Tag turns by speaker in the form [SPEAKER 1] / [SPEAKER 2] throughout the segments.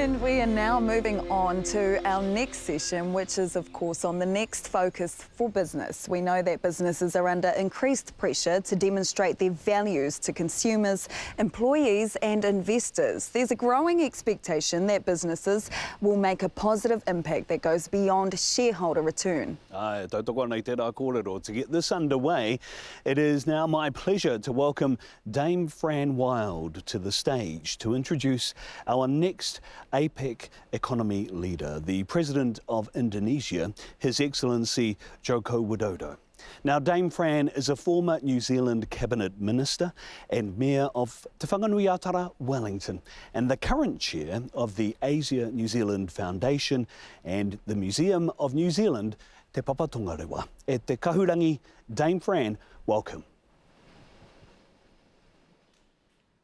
[SPEAKER 1] And we are now moving on to our next session, which is, of course, on the next focus for business. We know that businesses are under increased pressure to demonstrate their values to consumers, employees and investors. There's a growing expectation that businesses will make a positive impact that goes beyond shareholder return.
[SPEAKER 2] To get this underway, it is now my pleasure to welcome Dame Fran Wilde to the stage to introduce our next APEC economy leader, the President of Indonesia, His Excellency Joko Widodo. Now, Dame Fran is a former New Zealand Cabinet Minister and Mayor of Te Whanganui-a-Tara, Wellington, and the current chair of the Asia New Zealand Foundation and the Museum of New Zealand, Te Papa Tongarewa. E te kahurangi, Dame Fran, welcome.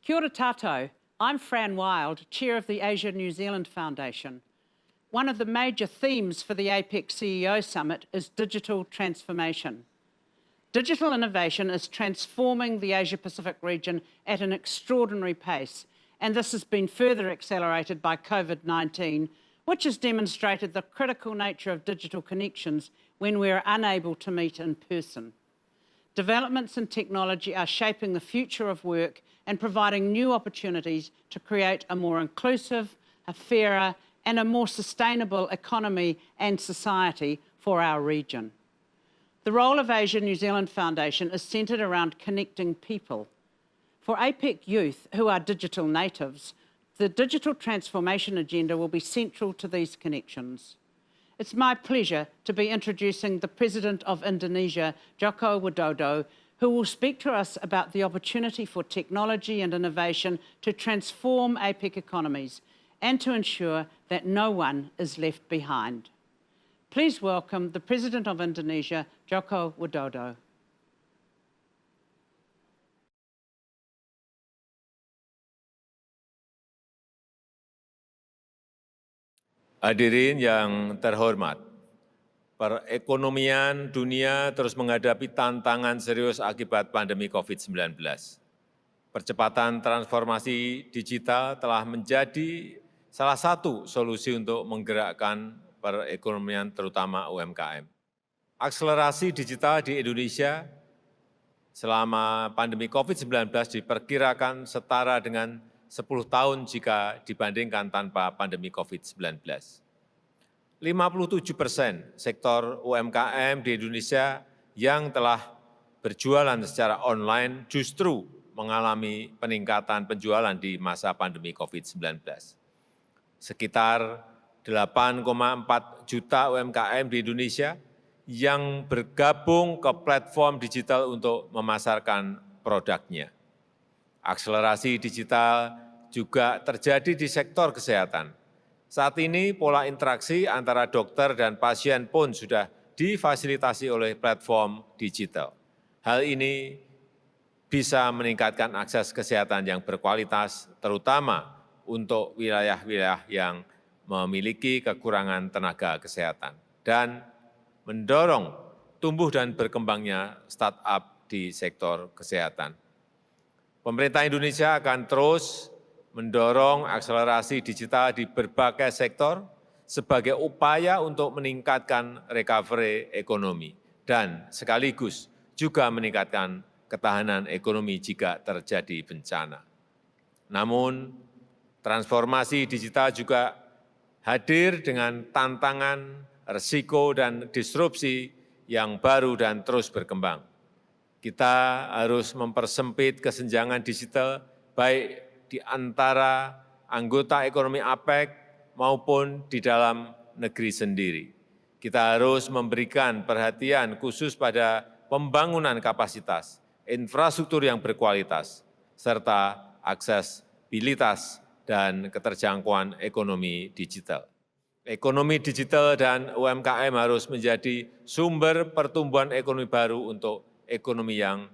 [SPEAKER 3] Kia ora tātou. I'm Fran Wilde, Chair of the Asia New Zealand Foundation. One of the major themes for the APEC CEO Summit is digital transformation. Digital innovation is transforming the Asia-Pacific region at an extraordinary pace, and this has been further accelerated by COVID-19, which has demonstrated the critical nature of digital connections when we are unable to meet in person. Developments in technology are shaping the future of work and providing new opportunities to create a more inclusive, a fairer and a more sustainable economy and society for our region. The role of Asia New Zealand Foundation is centred around connecting people. For APEC youth who are digital natives, the digital transformation agenda will be central to these connections. It's my pleasure to be introducing the President of Indonesia, Joko Widodo, who will speak to us about the opportunity for technology and innovation to transform APEC economies and to ensure that no one is left behind. Please welcome the President of Indonesia, Joko Widodo.
[SPEAKER 4] Hadirin yang terhormat, perekonomian dunia terus menghadapi tantangan serius akibat pandemi COVID-19. Percepatan transformasi digital telah menjadi salah satu solusi untuk menggerakkan perekonomian terutama UMKM. Akselerasi digital di Indonesia selama pandemi COVID-19 diperkirakan setara dengan 10 tahun jika dibandingkan tanpa pandemi COVID-19. 57% sektor UMKM di Indonesia yang telah berjualan secara online justru mengalami peningkatan penjualan di masa pandemi COVID-19. Sekitar 8,4 juta UMKM di Indonesia yang bergabung ke platform digital untuk memasarkan produknya. Akselerasi digital juga terjadi di sektor kesehatan. Saat ini pola interaksi antara dokter dan pasien pun sudah difasilitasi oleh platform digital. Hal ini bisa meningkatkan akses kesehatan yang berkualitas, terutama untuk wilayah-wilayah yang memiliki kekurangan tenaga kesehatan, dan mendorong tumbuh dan berkembangnya startup di sektor kesehatan. Pemerintah Indonesia akan terus mendorong akselerasi digital di berbagai sektor sebagai upaya untuk meningkatkan recovery ekonomi dan sekaligus juga meningkatkan ketahanan ekonomi jika terjadi bencana. Namun, transformasi digital juga hadir dengan tantangan, risiko, dan disrupsi yang baru dan terus berkembang. Kita harus mempersempit kesenjangan digital baik di antara anggota ekonomi APEC maupun di dalam negeri sendiri. Kita harus memberikan perhatian khusus pada pembangunan kapasitas, infrastruktur yang berkualitas, serta aksesibilitas dan keterjangkauan ekonomi digital. Ekonomi digital dan UMKM harus menjadi sumber pertumbuhan ekonomi baru untuk ekonomi yang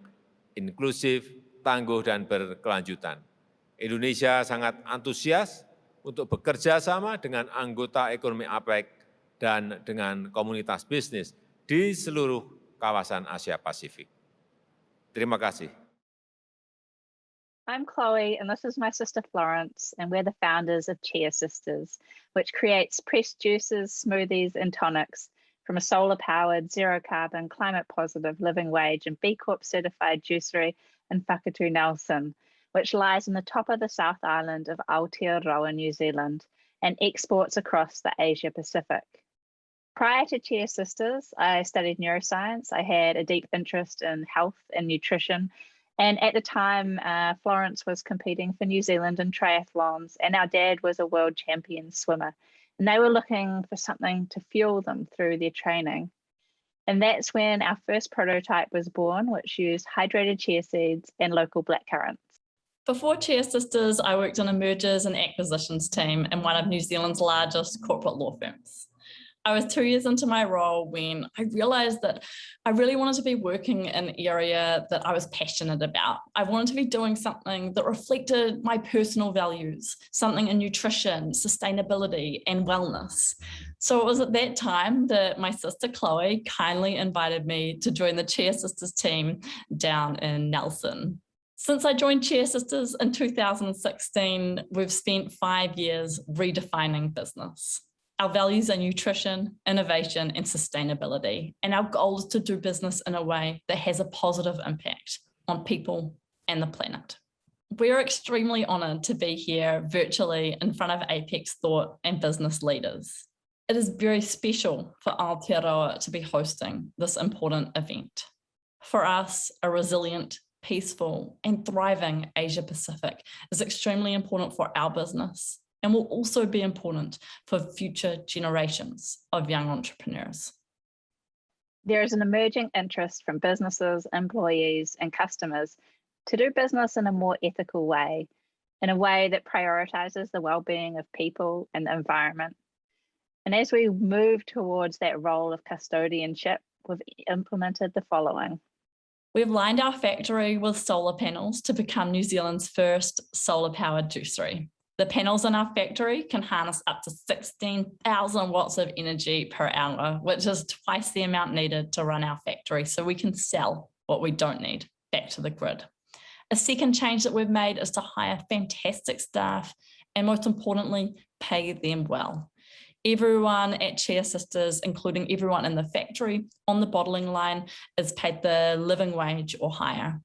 [SPEAKER 4] inklusif, tangguh, dan berkelanjutan. Indonesia sangat antusias untuk bekerja sama dengan anggota ekonomi APEC dan dengan komunitas bisnis di seluruh kawasan Asia Pasifik. Terima kasih.
[SPEAKER 5] I'm Chloe, and this is my sister Florence, and we're the founders of Chia Sisters, which creates pressed juices, smoothies, and tonics from a solar-powered, zero-carbon, climate-positive living wage and B Corp certified juicery in Whakatu Nelson, which lies on the top of the South Island of Aotearoa, New Zealand, and exports across the Asia Pacific. Prior to Chia Sisters, I studied neuroscience. I had a deep interest in health and nutrition. And at the time, Florence was competing for New Zealand in triathlons, and our dad was a world champion swimmer. And they were looking for something to fuel them through their training. And that's when our first prototype was born, which used hydrated chia seeds and local blackcurrants.
[SPEAKER 6] Before Chia Sisters, I worked on a mergers and acquisitions team in one of New Zealand's largest corporate law firms. I was 2 years into my role when I realized that I really wanted to be working in an area that I was passionate about. I wanted to be doing something that reflected my personal values, something in nutrition, sustainability, and wellness. So it was at that time that my sister Chloe kindly invited me to join the Chia Sisters team down in Nelson. Since I joined Chia Sisters in 2016, we've spent 5 years redefining business. Our values are nutrition, innovation, and sustainability. And our goal is to do business in a way that has a positive impact on people and the planet. We're extremely honoured to be here virtually in front of APEC's thought and business leaders. It is very special for Aotearoa to be hosting this important event. For us, a resilient, peaceful, and thriving Asia Pacific is extremely important for our business, and will also be important for future generations of young entrepreneurs.
[SPEAKER 5] There is an emerging interest from businesses, employees, and customers to do business in a more ethical way, in a way that prioritizes the well-being of people and the environment. And as we move towards that role of custodianship, we've implemented the following.
[SPEAKER 6] We've lined our factory with solar panels to become New Zealand's first solar-powered juicery. The panels in our factory can harness up to 16,000 watts of energy per hour, which is twice the amount needed to run our factory, so we can sell what we don't need back to the grid. A second change that we've made is to hire fantastic staff and, most importantly, pay them well. Everyone at Chia Sisters, including everyone in the factory on the bottling line, is paid the living wage or higher.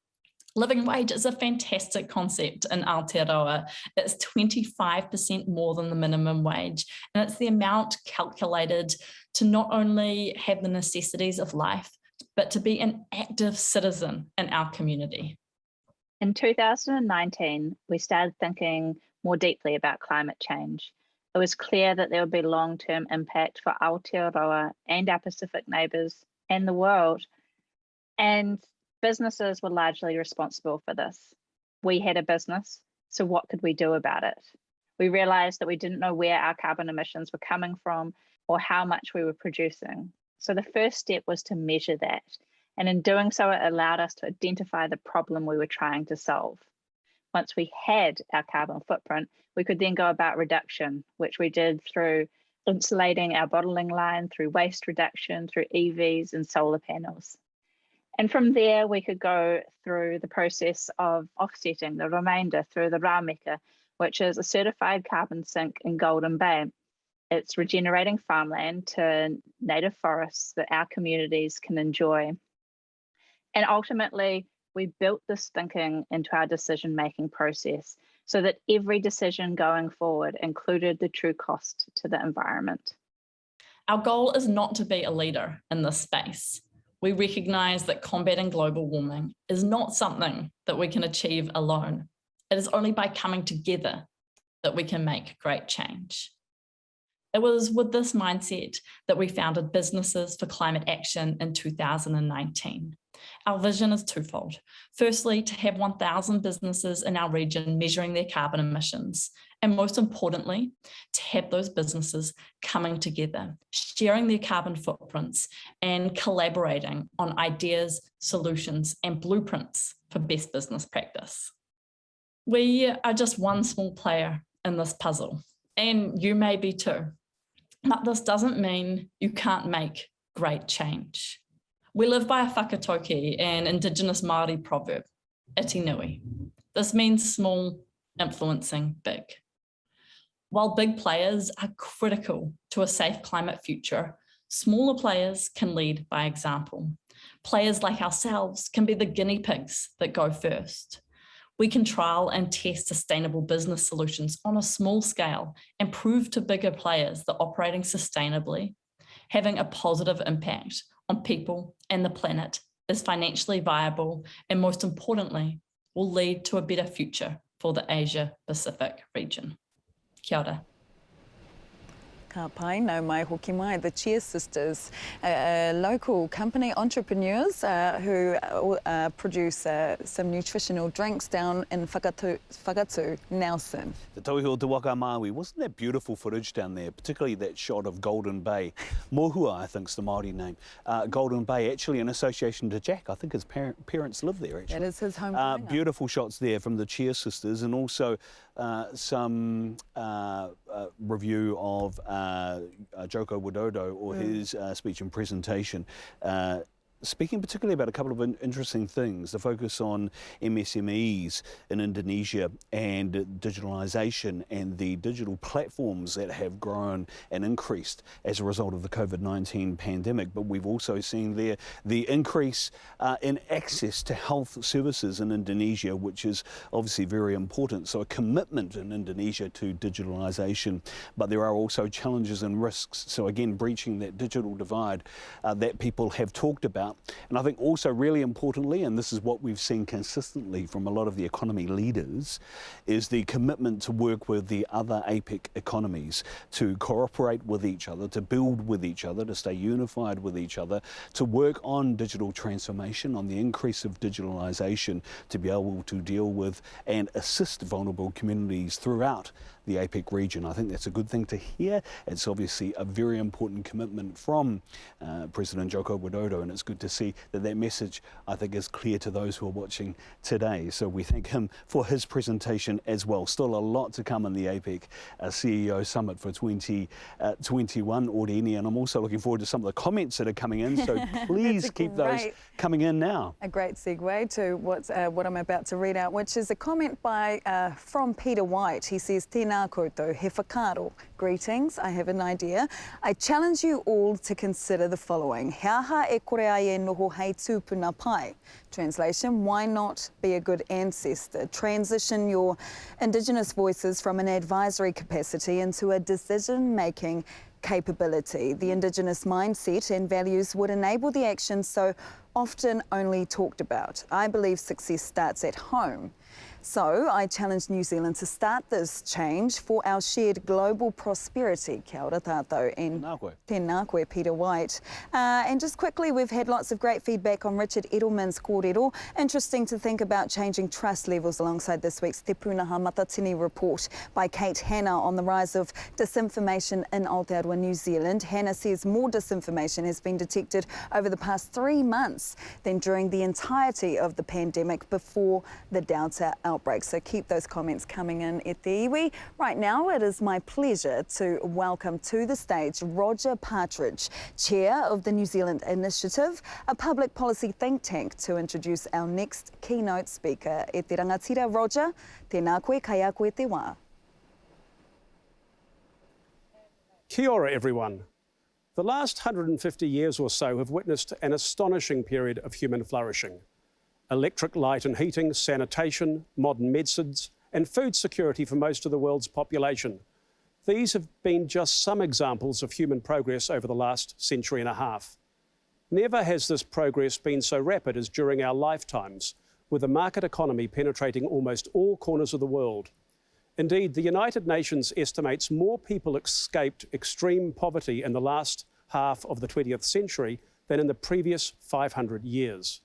[SPEAKER 6] Living wage is a fantastic concept in Aotearoa. It's 25% more than the minimum wage, and it's the amount calculated to not only have the necessities of life, but to be an active citizen in our community.
[SPEAKER 5] In 2019, we started thinking more deeply about climate change. It was clear that there would be long-term impact for Aotearoa and our Pacific neighbours and the world. And businesses were largely responsible for this. We had a business, so what could we do about it? We realised that we didn't know where our carbon emissions were coming from or how much we were producing. So the first step was to measure that. And in doing so, it allowed us to identify the problem we were trying to solve. Once we had our carbon footprint, we could then go about reduction, which we did through insulating our bottling line, through waste reduction, through EVs and solar panels. And from there, we could go through the process of offsetting the remainder through the Rāmeka, which is a certified carbon sink in Golden Bay. It's regenerating farmland to native forests that our communities can enjoy. And ultimately, we built this thinking into our decision-making process so that every decision going forward included the true cost to the environment.
[SPEAKER 6] Our goal is not to be a leader in this space. We recognise that combating global warming is not something that we can achieve alone. It is only by coming together that we can make great change. It was with this mindset that we founded Businesses for Climate Action in 2019. Our vision is twofold. Firstly, to have 1,000 businesses in our region measuring their carbon emissions. And most importantly, to have those businesses coming together, sharing their carbon footprints and collaborating on ideas, solutions, and blueprints for best business practice. We are just one small player in this puzzle, and you may be too. But this doesn't mean you can't make great change. We live by a whakatoki, an indigenous Māori proverb, iti nui. This means small influencing big. While big players are critical to a safe climate future, smaller players can lead by example. Players like ourselves can be the guinea pigs that go first. We can trial and test sustainable business solutions on a small scale and prove to bigger players that operating sustainably, having a positive impact on people and the planet is financially viable and, most importantly, will lead to a better future for the Asia-Pacific region. Kia ora.
[SPEAKER 1] Ka pai, nau mai hoki mai, the Chia Sisters, local company entrepreneurs who produce some nutritional drinks down in Whakatu, Nelson.
[SPEAKER 2] The Tauiho Te Waka Maui, wasn't that beautiful footage down there, particularly that shot of Golden Bay? Mohua, I think is the Māori name. Golden Bay, actually in association to Jack. I think his parents live there, actually.
[SPEAKER 1] That is his home.
[SPEAKER 2] Beautiful shots there from the Chia Sisters, and also some review of Joko Widodo, or his speech and presentation, speaking particularly about a couple of interesting things, the focus on MSMEs in Indonesia and digitalisation and the digital platforms that have grown and increased as a result of the COVID-19 pandemic. But we've also seen there the increase in access to health services in Indonesia, which is obviously very important. So a commitment in Indonesia to digitalisation, but there are also challenges and risks. So again, breaching that digital divide that people have talked about. And I think also really importantly, and this is what we've seen consistently from a lot of the economy leaders, is the commitment to work with the other APEC economies, to cooperate with each other, to build with each other, to stay unified with each other, to work on digital transformation, on the increase of digitalisation, to be able to deal with and assist vulnerable communities throughout the APEC region. I think that's a good thing to hear. It's obviously a very important commitment from President Joko Widodo, and it's good to see that that message, I think, is clear to those who are watching today. So we thank him for his presentation as well. Still a lot to come in the APEC CEO Summit for 2021, Oceania, and I'm also looking forward to some of the comments that are coming in, so please keep those coming in now.
[SPEAKER 1] A great segue to what I'm about to read out, which is a comment from Peter White. He says, Tēnā koutou, he whakaro. Greetings, I have an idea. I challenge you all to consider the following. He aha e kore ai e noho hei tūpuna pai. Translation, why not be a good ancestor? Transition your indigenous voices from an advisory capacity into a decision-making capability. The indigenous mindset and values would enable the actions so often only talked about. I believe success starts at home. So I challenge New Zealand to start this change for our shared global prosperity. Kia ora tātou, and tēnā koe, Peter White. And just quickly, we've had lots of great feedback on Richard Edelman's kōrero. Interesting to think about changing trust levels alongside this week's Te Pūnaha Matatini report by Kate Hanna on the rise of disinformation in Aotearoa, New Zealand. Hanna says more disinformation has been detected over the past 3 months than during the entirety of the pandemic before the Delta outbreak. So keep those comments coming in e te iwi. Right now, it is my pleasure to welcome to the stage Roger Partridge, Chair of the New Zealand Initiative, a public policy think tank, to introduce our next keynote speaker. E te rangatira, Roger, tēnā koe, kai a koe te wā.
[SPEAKER 7] Kia ora, everyone. The last 150 years or so have witnessed an astonishing period of human flourishing. Electric light and heating, sanitation, modern medicines, and food security for most of the world's population. These have been just some examples of human progress over the last century and a half. Never has this progress been so rapid as during our lifetimes, with the market economy penetrating almost all corners of the world. Indeed, the United Nations estimates more people escaped extreme poverty in the last half of the 20th century than in the previous 500 years.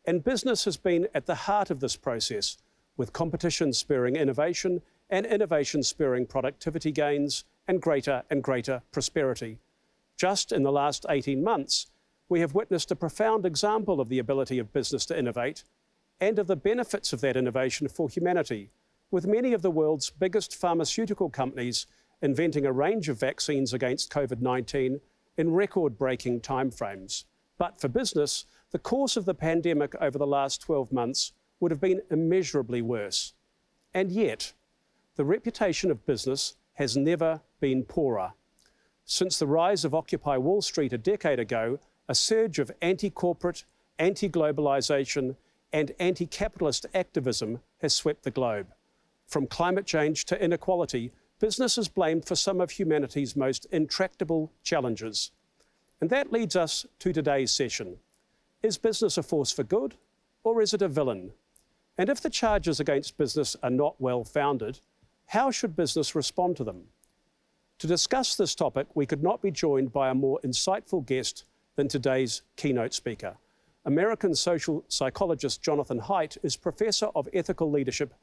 [SPEAKER 7] And business has been at the heart of this process, with competition spurring innovation and innovation spurring productivity gains and greater prosperity. Just in the last 18 months, we have witnessed a profound example of the ability of business to innovate and of the benefits of that innovation for humanity, with many of the world's biggest pharmaceutical companies inventing a range of vaccines against COVID-19 in record-breaking timeframes. But for business, the course of the pandemic over the last 12 months would have been immeasurably worse. And yet, the reputation of business has never been poorer. Since the rise of Occupy Wall Street a decade ago, a surge of anti-corporate, anti-globalisation and anti-capitalist activism has swept the globe. From climate change to inequality, business is blamed for some of humanity's most intractable challenges. And that leads us to today's session. Is business a force for good, or is it a villain? And if the charges against business are not well founded, how should business respond to them? To discuss this topic, we could not be joined by a more insightful guest than today's keynote speaker. American social psychologist Jonathan Haidt is Professor of Ethical Leadership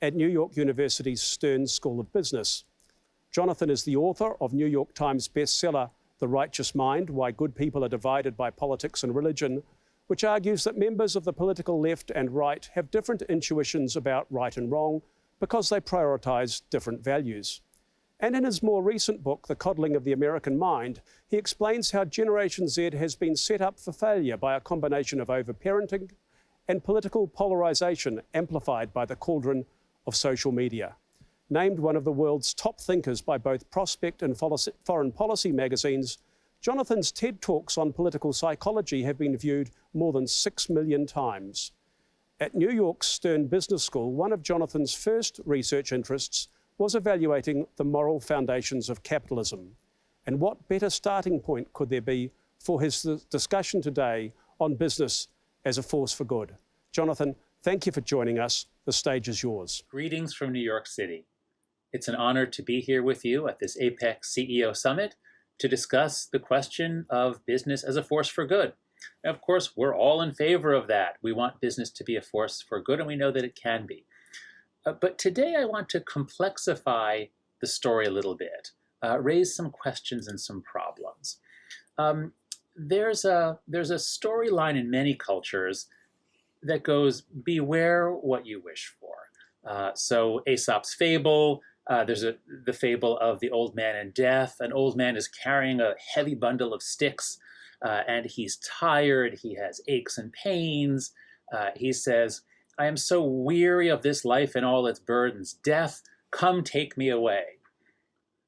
[SPEAKER 7] at New York University's Stern School of Business. Jonathan is the author of New York Times bestseller, The Righteous Mind, Why Good People Are Divided by Politics and Religion, which argues that members of the political left and right have different intuitions about right and wrong because they prioritise different values. And in his more recent book, The Coddling of the American Mind, he explains how Generation Z has been set up for failure by a combination of overparenting and political polarisation amplified by the cauldron of social media. Named one of the world's top thinkers by both Prospect and Foreign Policy magazines, Jonathan's TED Talks on political psychology have been viewed more than 6 million times. At New York's Stern Business School, one of Jonathan's first research interests was evaluating the moral foundations of capitalism. And what better starting point could there be for his discussion today on business as a force for good? Jonathan, thank you for joining us. The stage is yours.
[SPEAKER 8] Greetings from New York City. It's an honor to be here with you at this APEC CEO Summit to discuss the question of business as a force for good. And of course, we're all in favor of that. We want business to be a force for good, and we know that it can be. But today I want to complexify the story a little bit, raise some questions and some problems. There's a storyline in many cultures that goes, beware what you wish for. So Aesop's fable, there's the fable of the old man and death. An old man is carrying a heavy bundle of sticks and he's tired, he has aches and pains. He says, I am so weary of this life and all its burdens. Death, come take me away.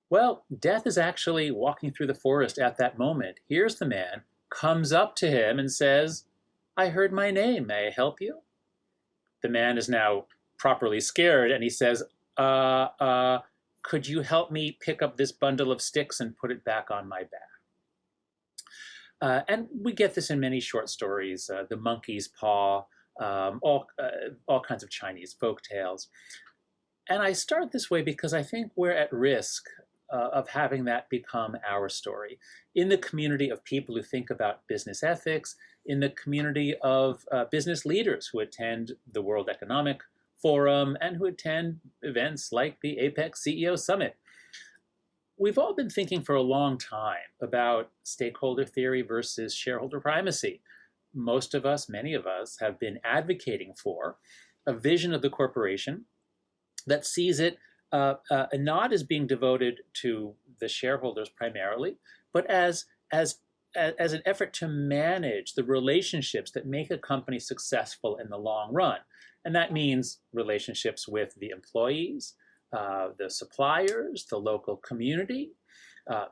[SPEAKER 8] Well, death is actually walking through the forest at that moment. Here's the man, comes up to him and says, I heard my name, may I help you? The man is now properly scared and he says, could you help me pick up this bundle of sticks and put it back on my back? And we get this in many short stories, The Monkey's Paw, all kinds of Chinese folk tales. And I start this way because I think we're at risk of having that become our story. In the community of people who think about business ethics, in the community of business leaders who attend the World Economic Forum and who attend events like the APEC CEO Summit. We've all been thinking for a long time about stakeholder theory versus shareholder primacy. Most of us, many of us, have been advocating for a vision of the corporation that sees it not as being devoted to the shareholders primarily, but as an effort to manage the relationships that make a company successful in the long run. And that means relationships with the employees, the suppliers, the local community,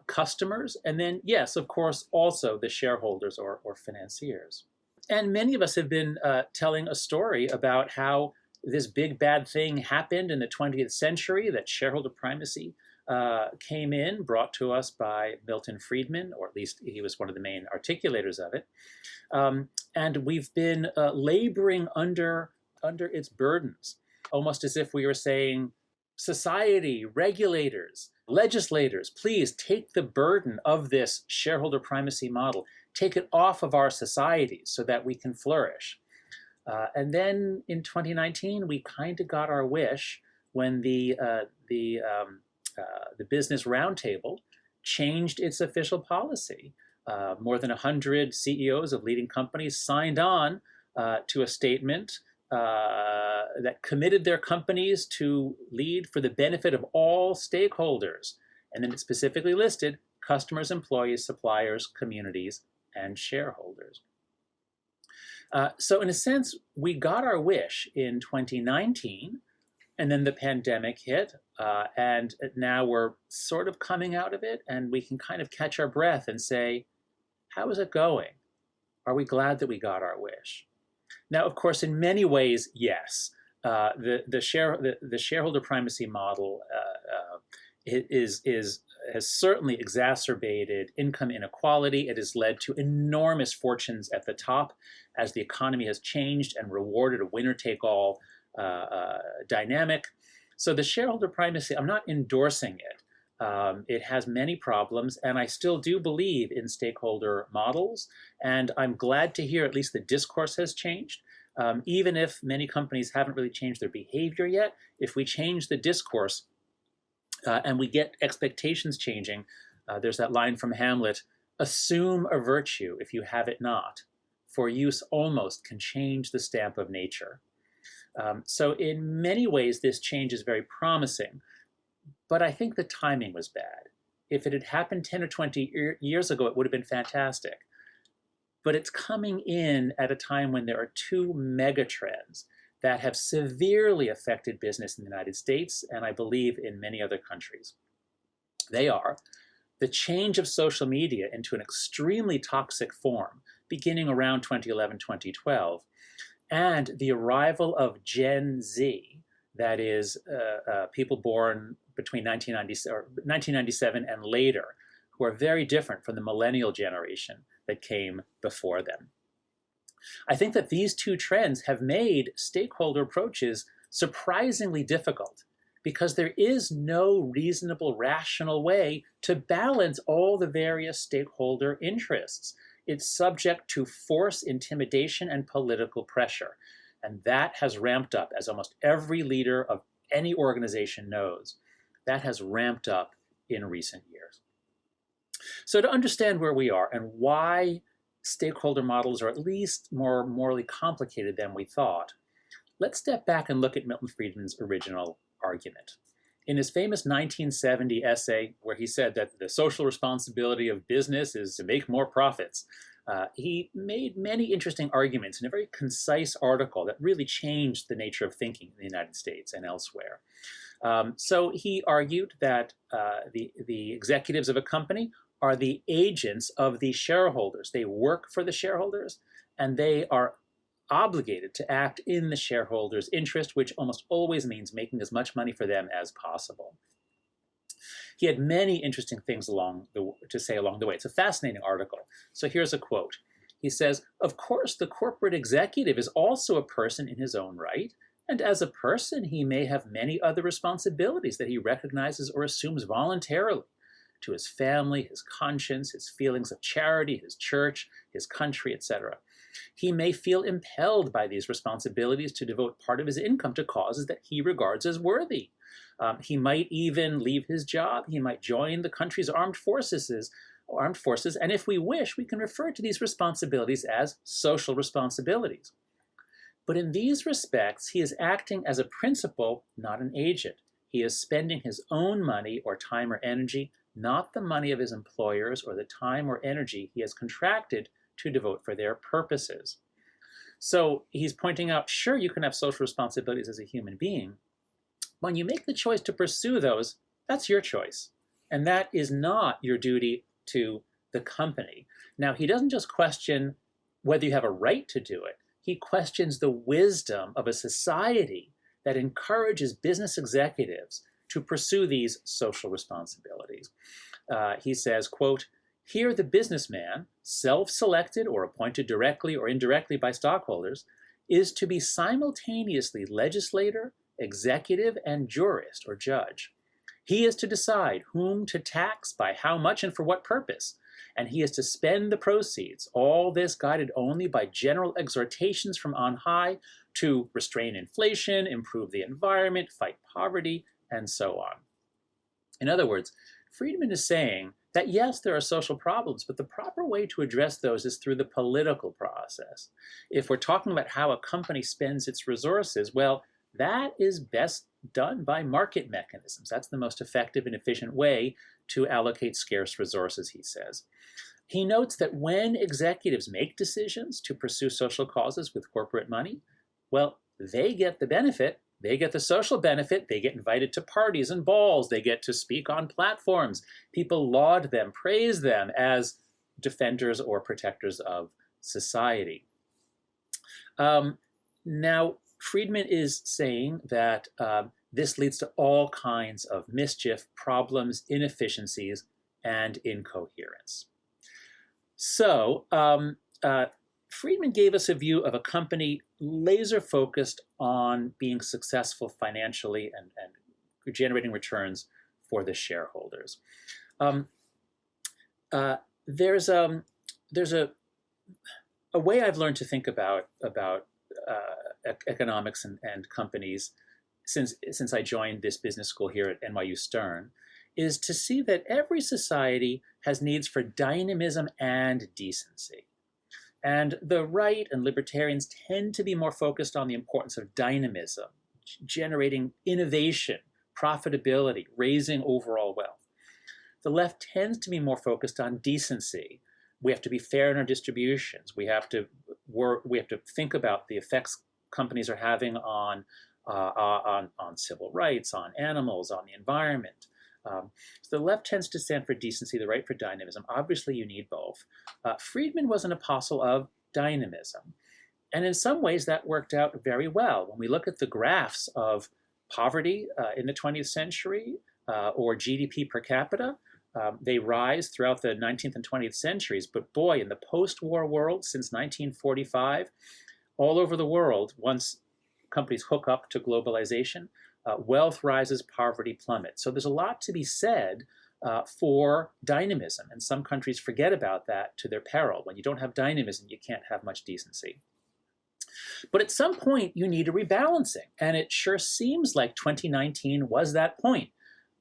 [SPEAKER 8] customers, and then, yes, of course, also the shareholders or financiers. And many of us have been telling a story about how this big bad thing happened in the 20th century, that shareholder primacy came in, brought to us by Milton Friedman, or at least he was one of the main articulators of it. And we've been laboring under its burdens, almost as if we were saying, society, regulators, legislators, please take the burden of this shareholder primacy model, take it off of our societies so that we can flourish. And then in 2019, we kind of got our wish when the Business Roundtable changed its official policy. More than 100 CEOs of leading companies signed on to a statement that committed their companies to lead for the benefit of all stakeholders. And then it specifically listed customers, employees, suppliers, communities, and shareholders. So in a sense, we got our wish in 2019, and then the pandemic hit, and now we're sort of coming out of it, and we can kind of catch our breath and say, how is it going? Are we glad that we got our wish? Now, of course, in many ways, yes. The shareholder primacy model has certainly exacerbated income inequality. It has led to enormous fortunes at the top as the economy has changed and rewarded a winner-take-all dynamic. So the shareholder primacy, I'm not endorsing it. It has many problems, and I still do believe in stakeholder models, and I'm glad to hear at least the discourse has changed. Even if many companies haven't really changed their behavior yet, if we change the discourse and we get expectations changing, there's that line from Hamlet, assume a virtue if you have it not, for use almost can change the stamp of nature. So in many ways, this change is very promising, but I think the timing was bad. If it had happened 10 or 20 years ago, it would have been fantastic. But it's coming in at a time when there are two megatrends that have severely affected business in the United States, and I believe in many other countries. They are the change of social media into an extremely toxic form, beginning around 2011, 2012, and the arrival of Gen Z, that is people born between 1997 and later, who are very different from the millennial generation that came before them. I think that these two trends have made stakeholder approaches surprisingly difficult because there is no reasonable, rational way to balance all the various stakeholder interests. It's subject to force, intimidation, and political pressure. And that has ramped up, as almost every leader of any organization knows. That has ramped up in recent years. So to understand where we are and why stakeholder models are at least more morally complicated than we thought, let's step back and look at Milton Friedman's original argument. In his famous 1970 essay, where he said that the social responsibility of business is to make more profits, he made many interesting arguments in a very concise article that really changed the nature of thinking in the United States and elsewhere. So he argued that the executives of a company are the agents of the shareholders. They work for the shareholders, and they are obligated to act in the shareholders' interest, which almost always means making as much money for them as possible. He had many interesting things to say along the way. It's a fascinating article. So here's a quote. He says, "Of course, the corporate executive is also a person in his own right, and as a person, he may have many other responsibilities that he recognizes or assumes voluntarily to his family, his conscience, his feelings of charity, his church, his country, etc. He may feel impelled by these responsibilities to devote part of his income to causes that he regards as worthy. He might even leave his job. He might join the country's armed forces, and if we wish, we can refer to these responsibilities as social responsibilities. But in these respects, he is acting as a principal, not an agent. He is spending his own money or time or energy, not the money of his employers or the time or energy he has contracted to devote for their purposes." So he's pointing out, sure, you can have social responsibilities as a human being. When you make the choice to pursue those, that's your choice. And that is not your duty to the company. Now, he doesn't just question whether you have a right to do it. He questions the wisdom of a society that encourages business executives to pursue these social responsibilities. He says, quote, "Here the businessman, self-selected or appointed directly or indirectly by stockholders, is to be simultaneously legislator, executive, and jurist or judge. He is to decide whom to tax, by how much, and for what purpose. And he is to spend the proceeds, all this guided only by general exhortations from on high to restrain inflation, improve the environment, fight poverty, and so on." In other words, Friedman is saying that yes, there are social problems, but the proper way to address those is through the political process. If we're talking about how a company spends its resources, well, that is best done by market mechanisms. That's the most effective and efficient way to allocate scarce resources, he says. He notes that when executives make decisions to pursue social causes with corporate money, well, they get the benefit. They get the social benefit. They get invited to parties and balls. They get to speak on platforms. People laud them, praise them as defenders or protectors of society. Now, Friedman is saying that this leads to all kinds of mischief, problems, inefficiencies, and incoherence. So Friedman gave us a view of a company laser focused on being successful financially and generating returns for the shareholders. There's a way I've learned to think about economics and companies since I joined this business school here at NYU Stern, is to see that every society has needs for dynamism and decency. And the right and libertarians tend to be more focused on the importance of dynamism, generating innovation, profitability, raising overall wealth. The left tends to be more focused on decency. We have to be fair in our distributions. We have to think about the effects companies are having on civil rights, on animals, on the environment. So the left tends to stand for decency, the right for dynamism. Obviously, you need both. Friedman was an apostle of dynamism. And in some ways, that worked out very well. When we look at the graphs of poverty in the 20th century or GDP per capita, they rise throughout the 19th and 20th centuries. But boy, in the post-war world, since 1945, all over the world, once companies hook up to globalization, wealth rises, poverty plummets. So there's a lot to be said for dynamism, and some countries forget about that to their peril. When you don't have dynamism, you can't have much decency. But at some point, you need a rebalancing, and it sure seems like 2019 was that point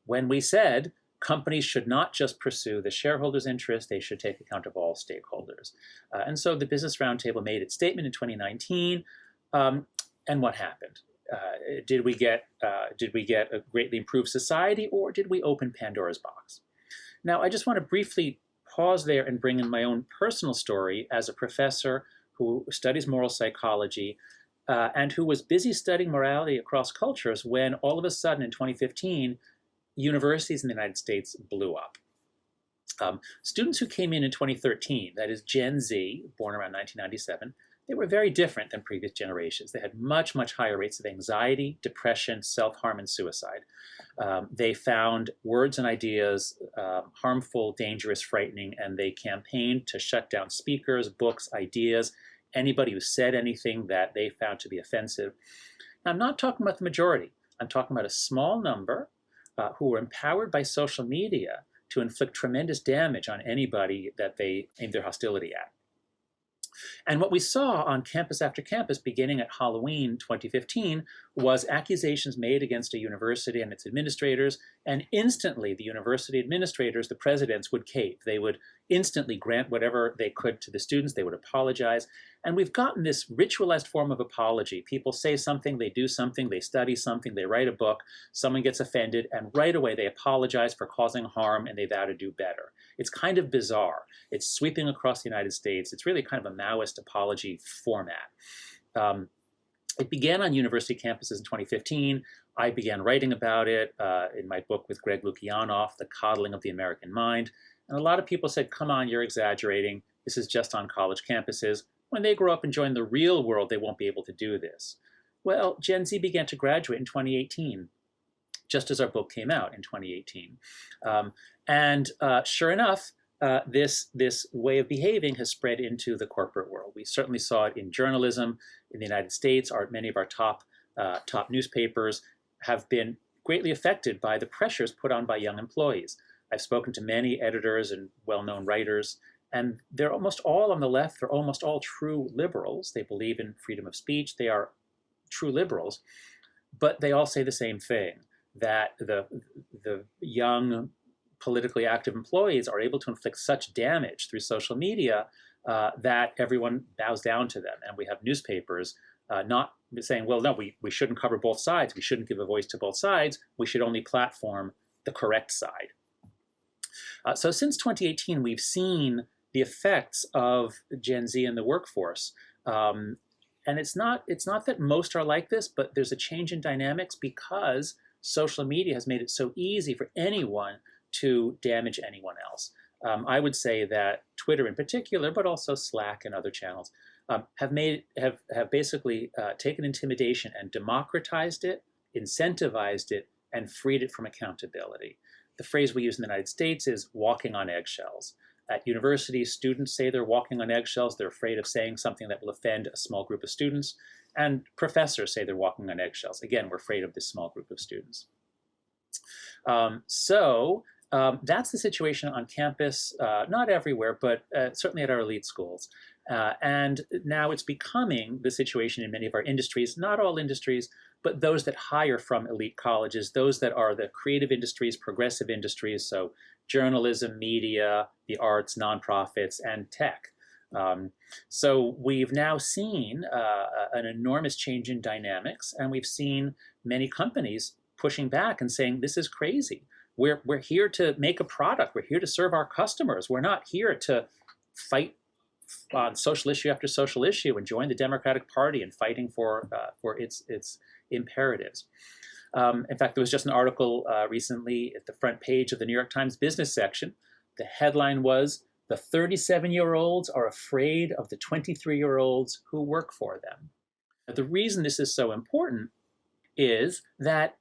[SPEAKER 8] when we said companies should not just pursue the shareholders' interest, they should take account of all stakeholders. And so the Business Roundtable made its statement in 2019, and what happened? Did we get a greatly improved society, or did we open Pandora's box? Now, I just want to briefly pause there and bring in my own personal story as a professor who studies moral psychology and who was busy studying morality across cultures when all of a sudden in 2015, universities in the United States blew up. Students who came in 2013, that is Gen Z, born around 1997, they were very different than previous generations. They had much, much higher rates of anxiety, depression, self-harm, and suicide. They found words and ideas harmful, dangerous, frightening, and they campaigned to shut down speakers, books, ideas, anybody who said anything that they found to be offensive. Now, I'm not talking about the majority. I'm talking about a small number who were empowered by social media to inflict tremendous damage on anybody that they aimed their hostility at. And what we saw on campus after campus beginning at Halloween 2015 was accusations made against a university and its administrators, and instantly the university administrators, the presidents, would cave. They would instantly grant whatever they could to the students. They would apologize. And we've gotten this ritualized form of apology. People say something, they do something, they study something, they write a book, someone gets offended, and right away they apologize for causing harm and they vow to do better. It's kind of bizarre. It's sweeping across the United States. It's really kind of a Maoist apology format. It began on university campuses in 2015. I began writing about it in my book with Greg Lukianoff, The Coddling of the American Mind. And a lot of people said, come on, you're exaggerating. This is just on college campuses. When they grow up and join the real world, they won't be able to do this. Well, Gen Z began to graduate in 2018, just as our book came out in 2018. Sure enough, this way of behaving has spread into the corporate world. We certainly saw it in journalism in the United States. Many of our top newspapers have been greatly affected by the pressures put on by young employees. I've spoken to many editors and well-known writers, and they're almost all on the left. They're almost all true liberals. They believe in freedom of speech. They are true liberals, but they all say the same thing, that the young politically active employees are able to inflict such damage through social media that everyone bows down to them. And we have newspapers not saying, well, no, we shouldn't cover both sides. We shouldn't give a voice to both sides. We should only platform the correct side. So since 2018, we've seen the effects of Gen Z in the workforce. And it's not that most are like this, but there's a change in dynamics because social media has made it so easy for anyone to damage anyone else. I would say that Twitter in particular, but also Slack and other channels, have basically taken intimidation and democratized it, incentivized it, and freed it from accountability. The phrase we use in the United States is walking on eggshells. At universities, students say they're walking on eggshells. They're afraid of saying something that will offend a small group of students. And professors say they're walking on eggshells. Again, we're afraid of this small group of students. That's the situation on campus, not everywhere, but certainly at our elite schools. And now it's becoming the situation in many of our industries, not all industries, but those that hire from elite colleges, those that are the creative industries, progressive industries, so journalism, media, the arts, nonprofits, and tech. So we've now seen an enormous change in dynamics, and we've seen many companies pushing back and saying, this is crazy. We're here to make a product. We're here to serve our customers. We're not here to fight on social issue after social issue and join the Democratic Party in fighting for its imperatives. In fact, there was just an article recently at the front page of the New York Times business section. The headline was, "The 37-year-olds are afraid of the 23-year-olds who work for them." Now, the reason this is so important is that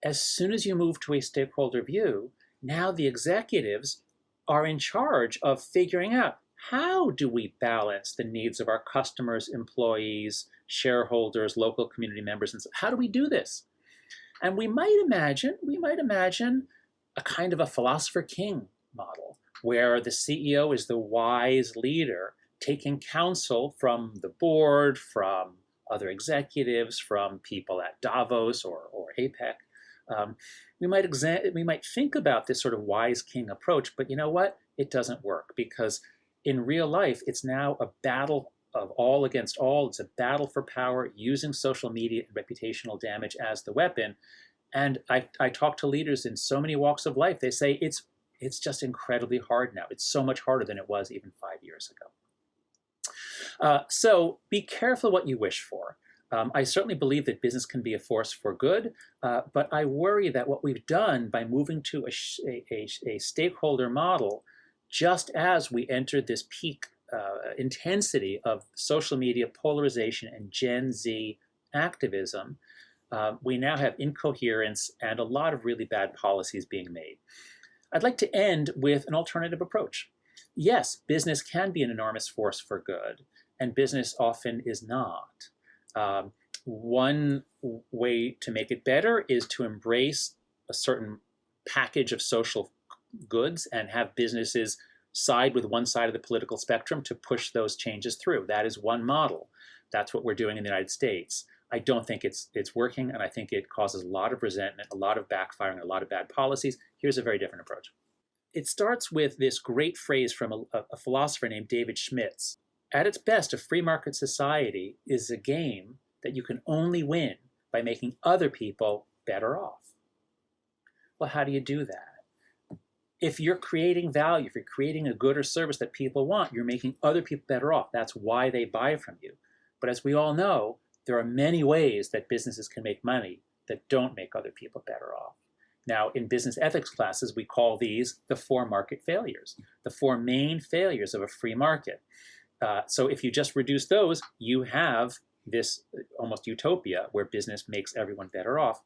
[SPEAKER 8] as soon as you move to a stakeholder view, now the executives are in charge of figuring out, how do we balance the needs of our customers, employees, shareholders, local community members, and so how do we do this? And we might imagine a kind of a philosopher king model, where the CEO is the wise leader, taking counsel from the board, from other executives, from people at Davos or APEC. We might think about this sort of wise king approach, but you know what? It doesn't work, because in real life, it's now a battle of all against all. It's a battle for power, using social media and reputational damage as the weapon. And I talk to leaders in so many walks of life. They say it's just incredibly hard now. It's so much harder than it was even 5 years ago. So be careful what you wish for. I certainly believe that business can be a force for good, but I worry that what we've done by moving to a stakeholder model, just as we entered this peak intensity of social media polarization and Gen Z activism, we now have incoherence and a lot of really bad policies being made. I'd like to end with an alternative approach. Yes, business can be an enormous force for good, and business often is not. One way to make it better is to embrace a certain package of social goods and have businesses side with one side of the political spectrum to push those changes through. That is one model. That's what we're doing in the United States. I don't think it's working, and I think it causes a lot of resentment, a lot of backfiring, a lot of bad policies. Here's a very different approach. It starts with this great phrase from a philosopher named David Schmitz. At its best, a free market society is a game that you can only win by making other people better off. Well, how do you do that? If you're creating value, if you're creating a good or service that people want, you're making other people better off. That's why they buy from you. But as we all know, there are many ways that businesses can make money that don't make other people better off. Now, in business ethics classes, we call these the 4 market failures, the 4 main failures of a free market. So if you just reduce those, you have this almost utopia where business makes everyone better off.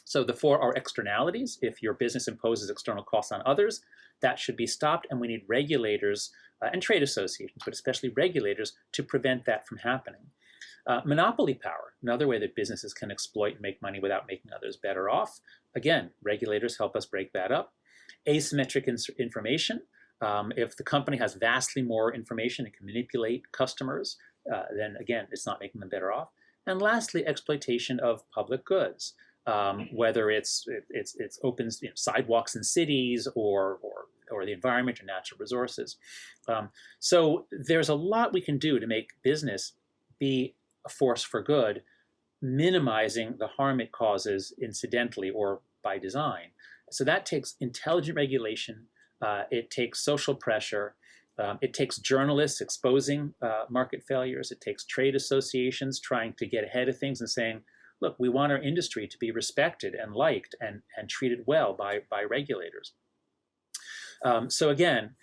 [SPEAKER 8] So the 4 are externalities. If your business imposes external costs on others, that should be stopped, and we need regulators and trade associations, but especially regulators, to prevent that from happening. Monopoly power, another way that businesses can exploit and make money without making others better off. Again, regulators help us break that up. Asymmetric information. If the company has vastly more information and can manipulate customers, then again, it's not making them better off. And lastly, exploitation of public goods, whether it's opens sidewalks in cities or the environment or natural resources. So there's a lot we can do to make business be a force for good, minimizing the harm it causes incidentally or by design. So that takes intelligent regulation. It takes social pressure. It takes journalists exposing market failures. It takes trade associations trying to get ahead of things and saying, look, we want our industry to be respected and liked and treated well by regulators. So again,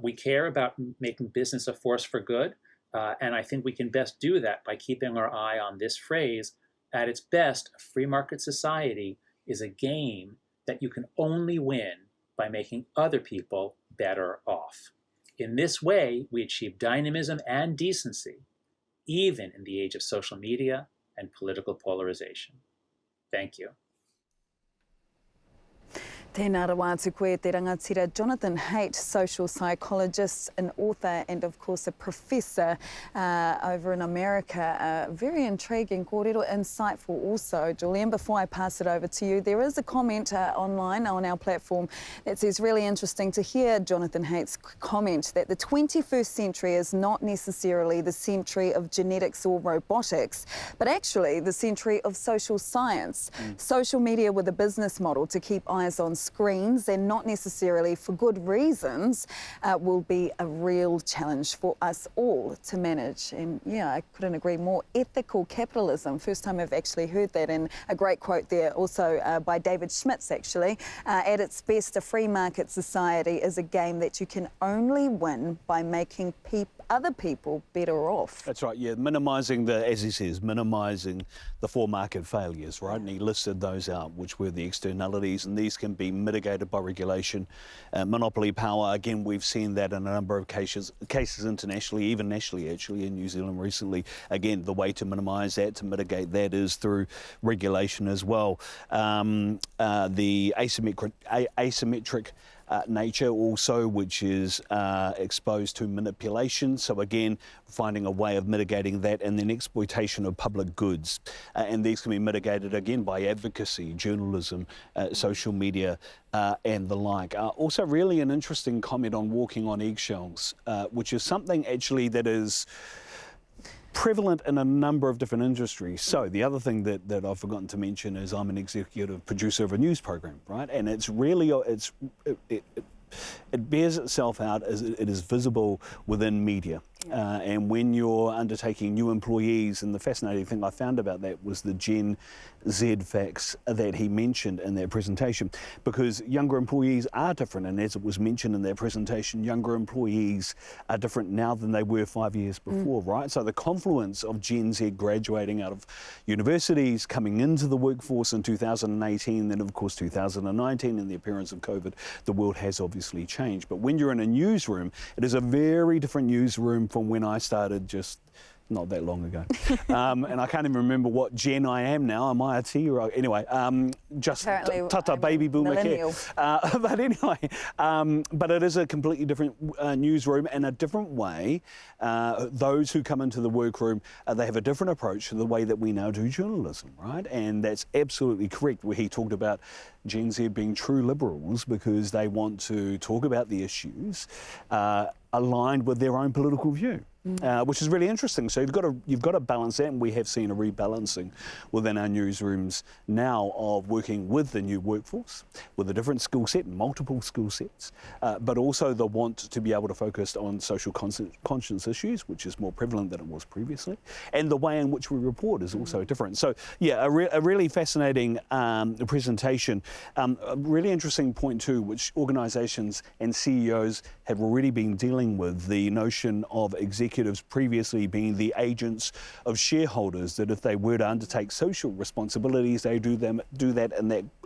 [SPEAKER 8] we care about making business a force for good. And I think we can best do that by keeping our eye on this phrase. At its best, a free market society is a game that you can only win by making other people better off. In this way, we achieve dynamism and decency, even in the age of social media and political polarization. Thank you.
[SPEAKER 1] Tēnā rawa atu koe te rangatira Jonathan Haidt, social psychologist, an author and of course a professor over in America. Very intriguing, kōrero, insightful also. Julian, before I pass it over to you, there is a comment online on our platform that says really interesting to hear Jonathan Haidt's comment that the 21st century is not necessarily the century of genetics or robotics, but actually the century of social science. Social media with a business model to keep eyes on screens, and not necessarily for good reasons, will be a real challenge for us all to manage. And yeah, I couldn't agree more. Ethical capitalism, first time I've actually heard that, and a great quote there also by David Schmitz actually. At its best, a free market society is a game that you can only win by making other people better off.
[SPEAKER 2] That's right, yeah, minimising the, as he says, minimising the four market failures, right? And he listed those out, which were the externalities, and these can be mitigated by regulation. Monopoly power, again, we've seen that in a number of cases internationally, even nationally actually in New Zealand recently. Again, the way to minimise that, to mitigate that, is through regulation as well. The asymmetric nature also, which is exposed to manipulation. So again, finding a way of mitigating that, and then exploitation of public goods. And these can be mitigated again by advocacy, journalism, social media, and the like. Also really an interesting comment on walking on eggshells, which is something actually that is prevalent in a number of different industries. So the other thing that I've forgotten to mention is I'm an executive producer of a news program, right? And it's really, it bears itself out as it is visible within media. And when you're undertaking new employees, and the fascinating thing I found about that was the Gen Z facts that he mentioned in their presentation, because younger employees are different, and as it was mentioned in their presentation, younger employees are different now than they were 5 years before, right? So the confluence of Gen Z graduating out of universities, coming into the workforce in 2018, then of course 2019, and the appearance of COVID, the world has obviously changed. But when you're in a newsroom, it is a very different newsroom from when I started just not that long ago. And I can't even remember what gen I am now. Am I a T or anyway, just tata baby boomer care. But anyway, but it is a completely different newsroom, and a different way. Those who come into the workroom, they have a different approach to the way that we now do journalism, right? And that's absolutely correct, where he talked about Gen Z being true liberals because they want to talk about the issues aligned with their own political view. Which is really interesting. So you've got to balance that, and we have seen a rebalancing within our newsrooms now of working with the new workforce with a different skill set, multiple skill sets, but also the want to be able to focus on social conscience issues, which is more prevalent than it was previously, and the way in which we report is also different. So yeah, a really fascinating presentation. A really interesting point too, which organisations and CEOs have already been dealing with, the notion of executives previously being the agents of shareholders, that if they were to undertake social responsibilities, they do that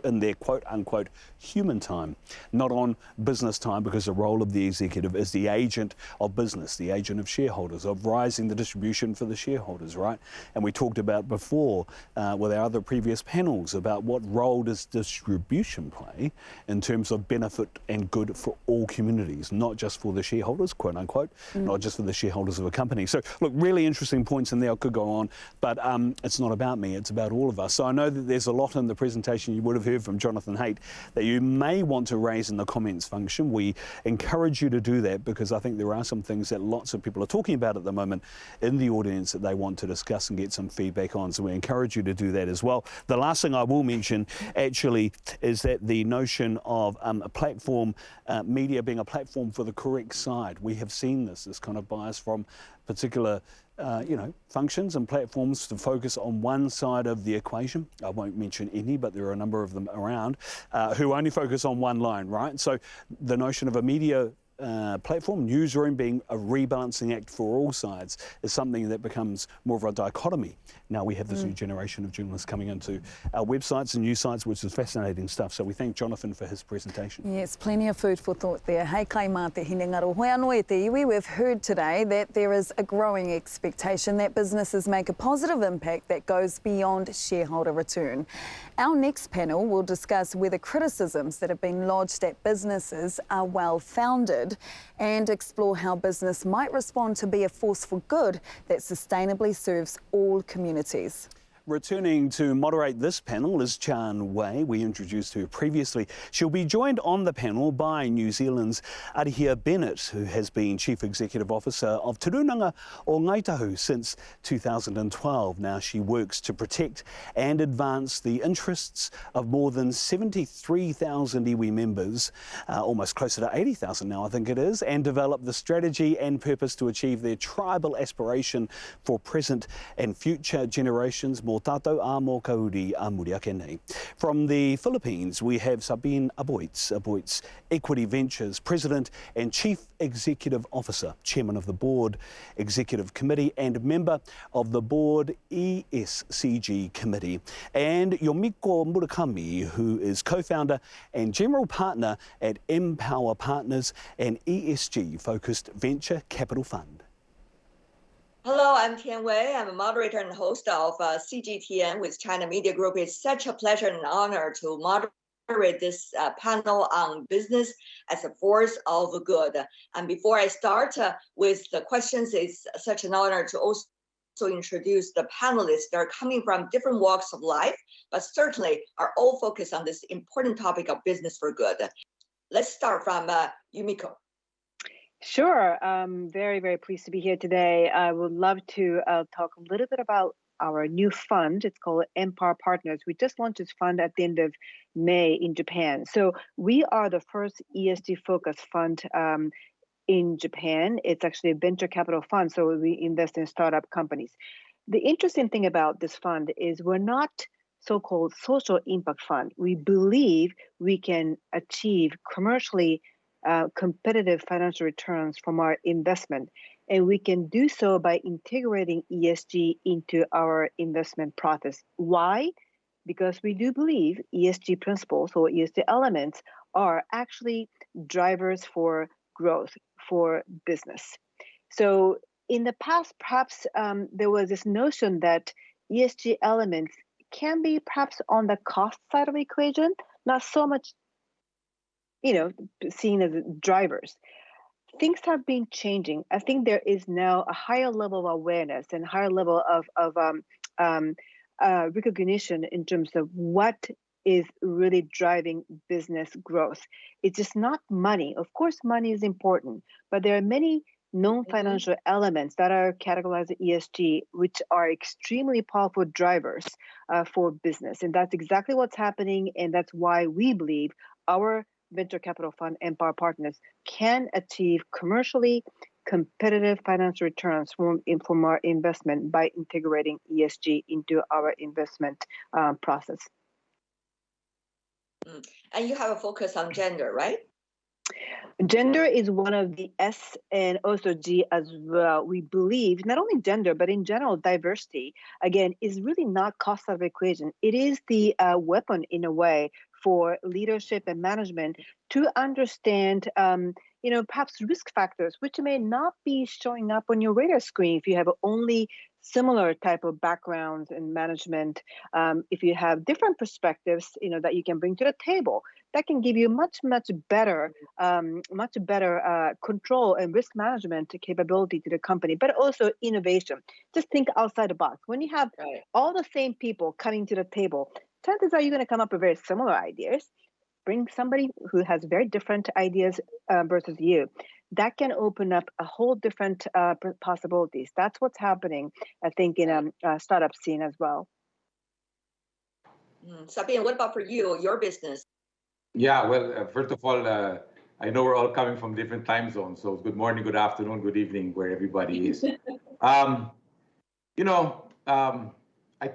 [SPEAKER 2] in their quote unquote human time, not on business time, because the role of the executive is the agent of business, the agent of shareholders, of rising the distribution for the shareholders, right? And we talked about before with our other previous panels about what role does distribution play in terms of benefit and good for all communities, not just for the shareholders, quote unquote, not just for the shareholders of a company. So look, really interesting points in there. I could go on, but it's not about me, it's about all of us. So I know that there's a lot in the presentation you would have heard from Jonathan Haidt that you may want to raise in the comments function. We encourage you to do that because I think there are some things that lots of people are talking about at the moment in the audience that they want to discuss and get some feedback on. So we encourage you to do that as well. The last thing I will mention actually is that the notion of a platform, media being a platform for the correct side. We have seen this kind of bias from particular functions and platforms to focus on one side of the equation. I won't mention any, but there are a number of them around who only focus on one line, right? So the notion of a media platform, newsroom being a rebalancing act for all sides is something that becomes more of a dichotomy. Now we have this new generation of journalists coming into our websites and news sites, which is fascinating stuff. So we thank Jonathan for his presentation.
[SPEAKER 1] Yes, plenty of food for thought there. Hei kai mā te hine ngaro hoi anō e te iwi. We've heard today that there is a growing expectation that businesses make a positive impact that goes beyond shareholder return. Our next panel will discuss whether criticisms that have been lodged at businesses are well-founded and explore how business might respond to be a force for good that sustainably serves all communities.
[SPEAKER 2] Returning to moderate this panel is Chan Wei. We introduced her previously. She'll be joined on the panel by New Zealand's Arihia Bennett, who has been Chief Executive Officer of Turunanga o Ngaitahu since 2012. Now she works to protect and advance the interests of more than 73,000 iwi members, almost closer to 80,000 now I think it is, and develop the strategy and purpose to achieve their tribal aspiration for present and future generations. Mō tātou a mō kauri a muri ake nei. From the Philippines, we have Sabine Aboitz, Equity Ventures President and Chief Executive Officer, Chairman of the Board Executive Committee and member of the Board ESCG Committee. And Yomiko Murakami, who is co-founder and general partner at Empower Partners, an ESG-focused venture capital fund.
[SPEAKER 9] Hello, I'm Tian Wei. I'm a moderator and host of CGTN with China Media Group. It's such a pleasure and honor to moderate this panel on business as a force of good. And before I start with the questions, it's such an honor to also introduce the panelists. They're coming from different walks of life, but certainly are all focused on this important topic of business for good. Let's start from Yumiko.
[SPEAKER 10] Sure. I'm very, very pleased to be here today. I would love to talk a little bit about our new fund. It's called Empower Partners. We just launched this fund at the end of May in Japan. So we are the first ESG-focused fund in Japan. It's actually a venture capital fund, so we invest in startup companies. The interesting thing about this fund is we're not so-called social impact fund. We believe we can achieve commercially competitive financial returns from our investment. And we can do so by integrating ESG into our investment process. Why? Because we do believe ESG principles or ESG elements are actually drivers for growth for business. So in the past, perhaps there was this notion that ESG elements can be perhaps on the cost side of the equation, not so much seen as drivers. Things have been changing. I think there is now a higher level of awareness and higher level of recognition in terms of what is really driving business growth. It's just not money. Of course, money is important, but there are many non-financial elements that are categorized as ESG, which are extremely powerful drivers for business. And that's exactly what's happening. And that's why we believe our venture capital fund, Empower Partners, can achieve commercially competitive financial returns from our investment by integrating ESG into our investment process.
[SPEAKER 9] And you have a focus on gender, right?
[SPEAKER 10] Gender is one of the S and also G as well. We believe not only gender, but in general, diversity, again, is really not cost of equation. It is the weapon in a way for leadership and management to understand, perhaps risk factors, which may not be showing up on your radar screen if you have only similar type of backgrounds in management. If you have different perspectives, that you can bring to the table, that can give you much better control and risk management capability to the company, but also innovation. Just think outside the box. When you have all the same people coming to the table, chances are you're going to come up with very similar ideas. Bring somebody who has very different ideas versus you. That can open up a whole different possibilities. That's what's happening, I think, in a startup scene as well.
[SPEAKER 9] Sabine, what about for you, your business?
[SPEAKER 11] Yeah, well, first of all, I know we're all coming from different time zones, so good morning, good afternoon, good evening, where everybody is. I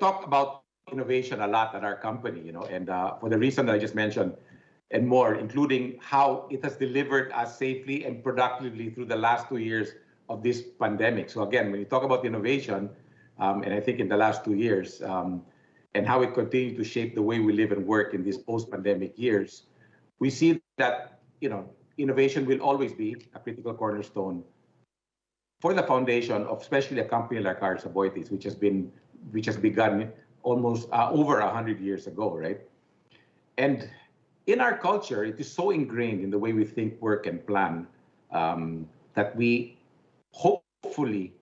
[SPEAKER 11] talk about innovation a lot at our company, and for the reason that I just mentioned and more, including how it has delivered us safely and productively through the last 2 years of this pandemic. So again, when you talk about innovation, and I think in the last 2 years, and how it continues to shape the way we live and work in these post-pandemic years, we see that innovation will always be a critical cornerstone for the foundation of especially a company like ours, Aboitiz, which has begun almost over 100 years ago, right? And in our culture, it is so ingrained in the way we think, work, and plan that we hopefully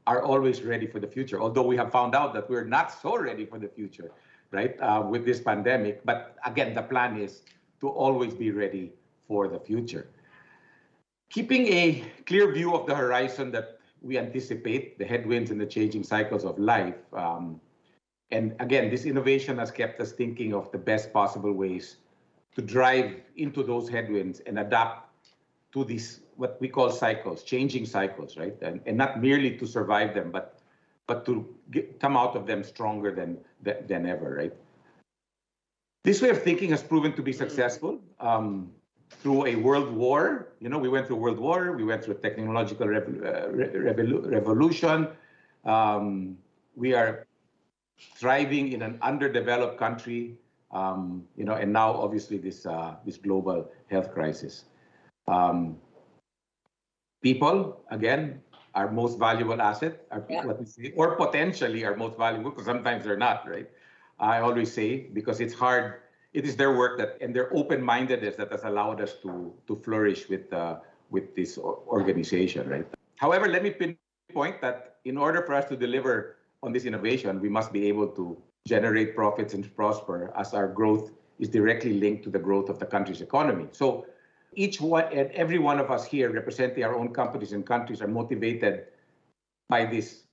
[SPEAKER 11] are always ready for the future. Although we have found out that we're not so ready for the future, right, with this pandemic. But again, the plan is to always be ready for the future. Keeping a clear view of the horizon that we anticipate, the headwinds and the changing cycles of life. And again, this innovation has kept us thinking of the best possible ways to drive into those headwinds and adapt to these, what we call cycles, changing cycles, right? And not merely to survive them, but to come out of them stronger than ever, right? This way of thinking has proven to be successful through a world war. We went through a world war, we went through a technological revolution. We are thriving in an underdeveloped country, and now obviously this global health crisis. People, again, our most valuable asset, what we say, or potentially our most valuable, because sometimes they're not, right? I always say, because it's hard, it is their work and their open-mindedness that has allowed us to flourish with this organization, right? However, let me pinpoint that in order for us to deliver on this innovation, we must be able to generate profits and prosper, as our growth is directly linked to the growth of the country's economy. So each one and every one of us here representing our own companies and countries are motivated by this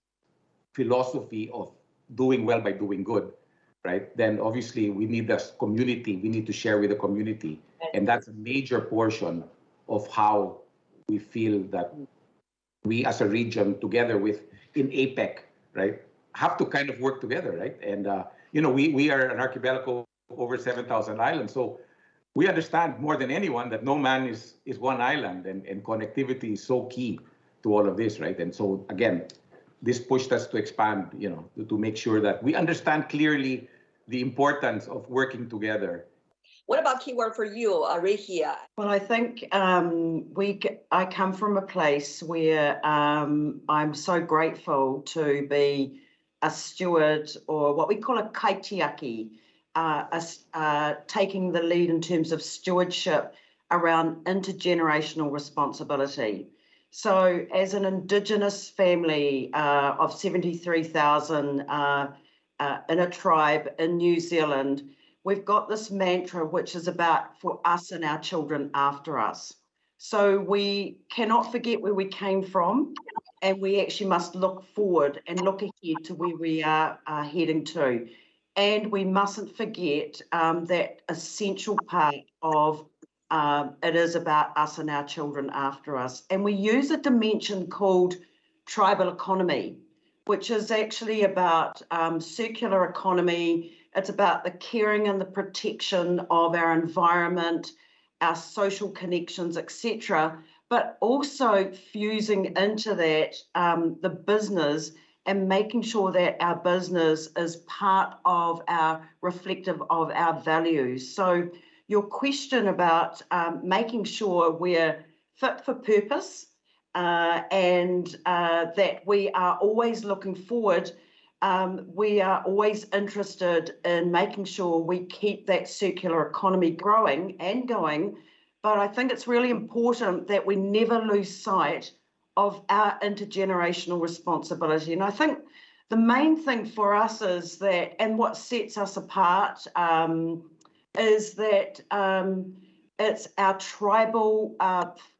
[SPEAKER 11] philosophy of doing well by doing good, right? Then obviously we need this community, we need to share with the community. And that's a major portion of how we feel that we as a region together in APEC, right, have to kind of work together, right? And, we are an archipelago of over 7,000 islands. So we understand more than anyone that no man is one island, and connectivity is so key to all of this, right? And so again, this pushed us to expand, to make sure that we understand clearly the importance of working together.
[SPEAKER 9] What about keyword for you, Rehia?
[SPEAKER 12] Well, I think I come from a place where I'm so grateful to be a steward, or what we call a kaitiaki, taking the lead in terms of stewardship around intergenerational responsibility. So as an indigenous family of 73,000 in a tribe in New Zealand, we've got this mantra which is about for us and our children after us. So we cannot forget where we came from, and we actually must look forward and look ahead to where we are heading to. And we mustn't forget that essential part of it is about us and our children after us. And we use a dimension called tribal economy, which is actually about circular economy. It's about the caring and the protection of our environment, our social connections, etc., but also fusing into that the business and making sure that our business is part of our reflective of our values. So your question about making sure we're fit for purpose and that we are always looking forward, we are always interested in making sure we keep that circular economy growing and going. But I think it's really important that we never lose sight of our intergenerational responsibility. And I think The main thing for us is that, and what sets us apart is that it's our tribal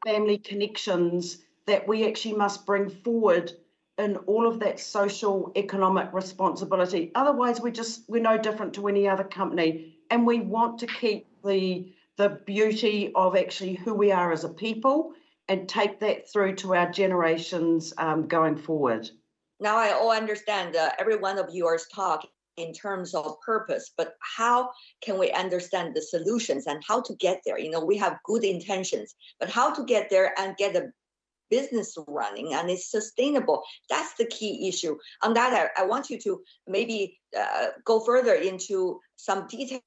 [SPEAKER 12] family connections that we actually must bring forward in all of that social economic responsibility. Otherwise, we're no different to any other company, and we want to keep the beauty of actually who we are as a people and take that through to our generations going forward.
[SPEAKER 9] Now I all understand every one of yours talk in terms of purpose, but how can we understand the solutions and how to get there? You know, we have good intentions, but how to get there and get a business running and it's sustainable. That's the key issue. On that, I want you to maybe go further into some details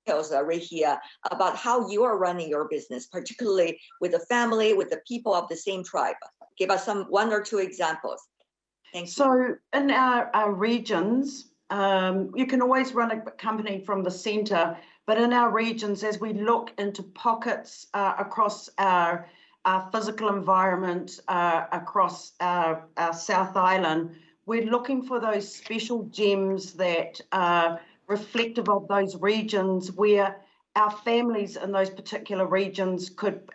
[SPEAKER 9] right here about how you are running your business, particularly with the family, with the people of the same tribe. Give us one or two examples. Thanks.
[SPEAKER 12] So in our regions, you can always run a company from the centre, but in our regions, as we look into pockets across our physical environment, across our South Island, we're looking for those special gems that are reflective of those regions where our families in those particular regions could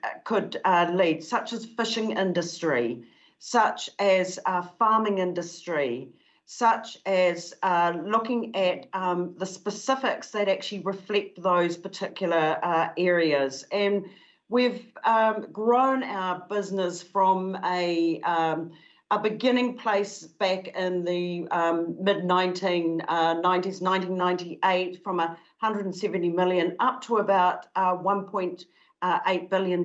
[SPEAKER 12] lead, such as fishing industry, such as farming industry, such as looking at the specifics that actually reflect those particular areas. And we've grown our business from a beginning place back in the mid-1990s, 1998, from 170 million up to about $1.8 billion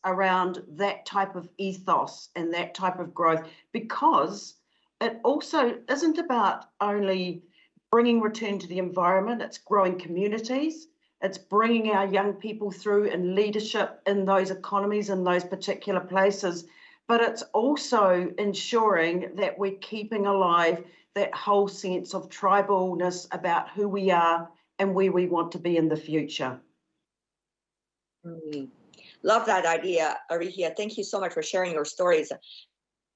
[SPEAKER 12] around that type of ethos and that type of growth, because it also isn't about only bringing return to the environment, it's growing communities, it's bringing our young people through in leadership in those economies, in those particular places, but it's also ensuring that we're keeping alive that whole sense of tribalness about who we are and where we want to be in the future.
[SPEAKER 9] Love that idea, Arihia. Thank you so much for sharing your stories.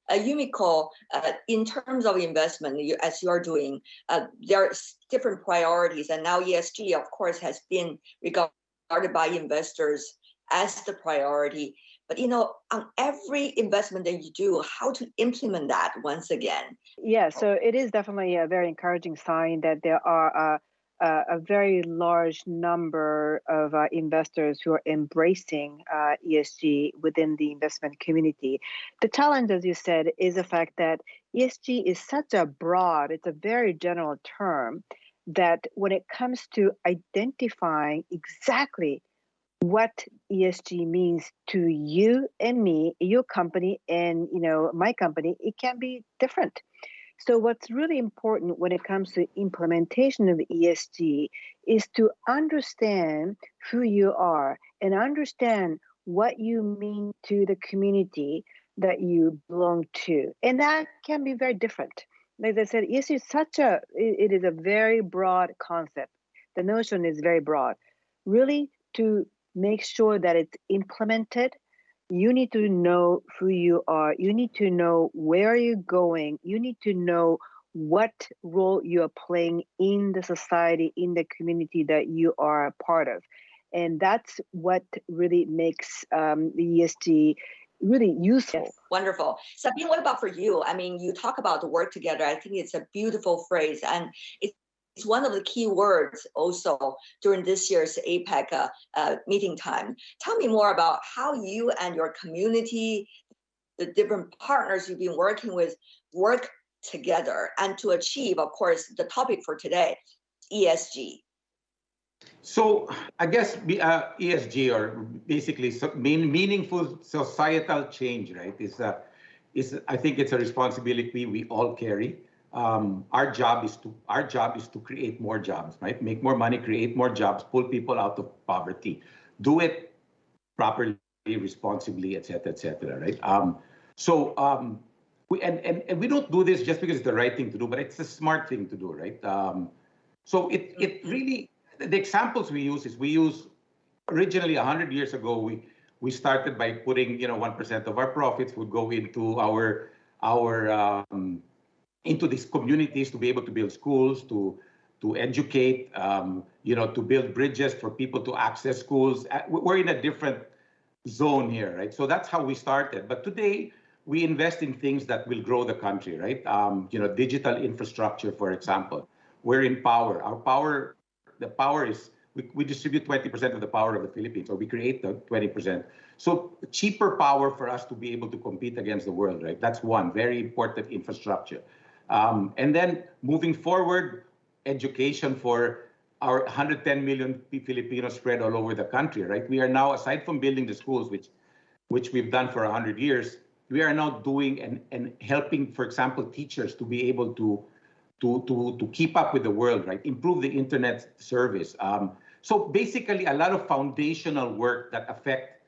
[SPEAKER 9] Yumiko, in terms of investment, as you are doing, there are different priorities, and now ESG, of course, has been regarded by investors as the priority. But, you know, on every investment that you do, how to implement that once again?
[SPEAKER 10] Yeah, so it is definitely a very encouraging sign that there are a very large number of investors who are embracing ESG within the investment community. The challenge, as you said, is the fact that ESG is such a broad, it's a very general term, that when it comes to identifying exactly what ESG means to you and me, your company, and my company, it can be different. So what's really important when it comes to implementation of ESG is to understand who you are and understand what you mean to the community that you belong to. And that can be very different. Like I said, ESG is it is a very broad concept. The notion is very broad. Really, to make sure that it's implemented, you need to know who you are. You need to know where you're going. You need to know what role you are playing in the society, in the community that you are a part of. And that's what really makes the ESG really useful.
[SPEAKER 9] Yes, wonderful. Sabine, what about for you? I mean, you talk about the work together. I think it's a beautiful phrase. And it's one of the key words also during this year's APEC meeting time. Tell me more about how you and your community, the different partners you've been working with, work together and to achieve, of course, the topic for today, ESG.
[SPEAKER 11] So I guess ESG, or basically meaningful societal change, right, is I think it's a responsibility we all carry. Our job is to create more jobs, right? Make more money, create more jobs, pull people out of poverty, do it properly, responsibly, et cetera, right? We don't do this just because it's the right thing to do, but it's a smart thing to do, right? So it really, the examples we use originally 100 years ago, we started by putting 1% of our profits would go into our into these communities to be able to build schools, to educate, to build bridges for people to access schools. We're in a different zone here, right? So that's how we started. But today, we invest in things that will grow the country, right? Digital infrastructure, for example. We're in power. The power is, we distribute 20% of the power of the Philippines, or we create the 20%. So cheaper power for us to be able to compete against the world, right? That's one very important infrastructure. And then moving forward, education for our 110 million Filipinos spread all over the country, right? We are now, aside from building the schools, which we've done for 100 years, we are now doing and helping, for example, teachers to be able to keep up with the world, right? Improve the internet service. So basically, a lot of foundational work that affect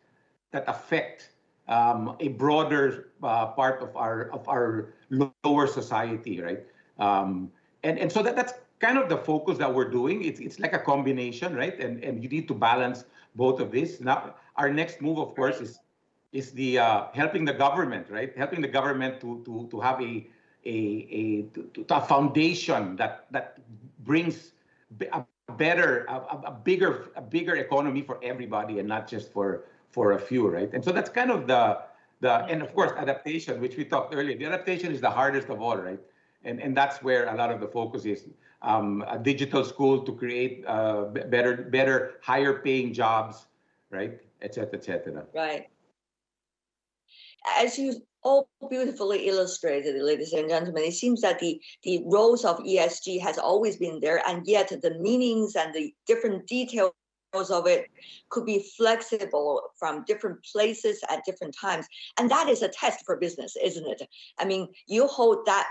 [SPEAKER 11] a broader part of our lower society, right? And so that's kind of the focus that we're doing. It's like a combination, right? And you need to balance both of this. Now, our next move, of course, is the helping the government, right? Helping the government to have a foundation that brings a bigger economy for everybody and not just for a few, right? And so that's kind of and of course adaptation, which we talked earlier. The adaptation is the hardest of all, right? And that's where a lot of the focus is. A digital school to create better, higher paying jobs, right? Et cetera, et cetera.
[SPEAKER 9] Right. As you all beautifully illustrated, ladies and gentlemen, it seems that the roles of ESG has always been there, and yet the meanings and the different details of it could be flexible from different places at different times. And that is a test for business, isn't it? I mean, you hold that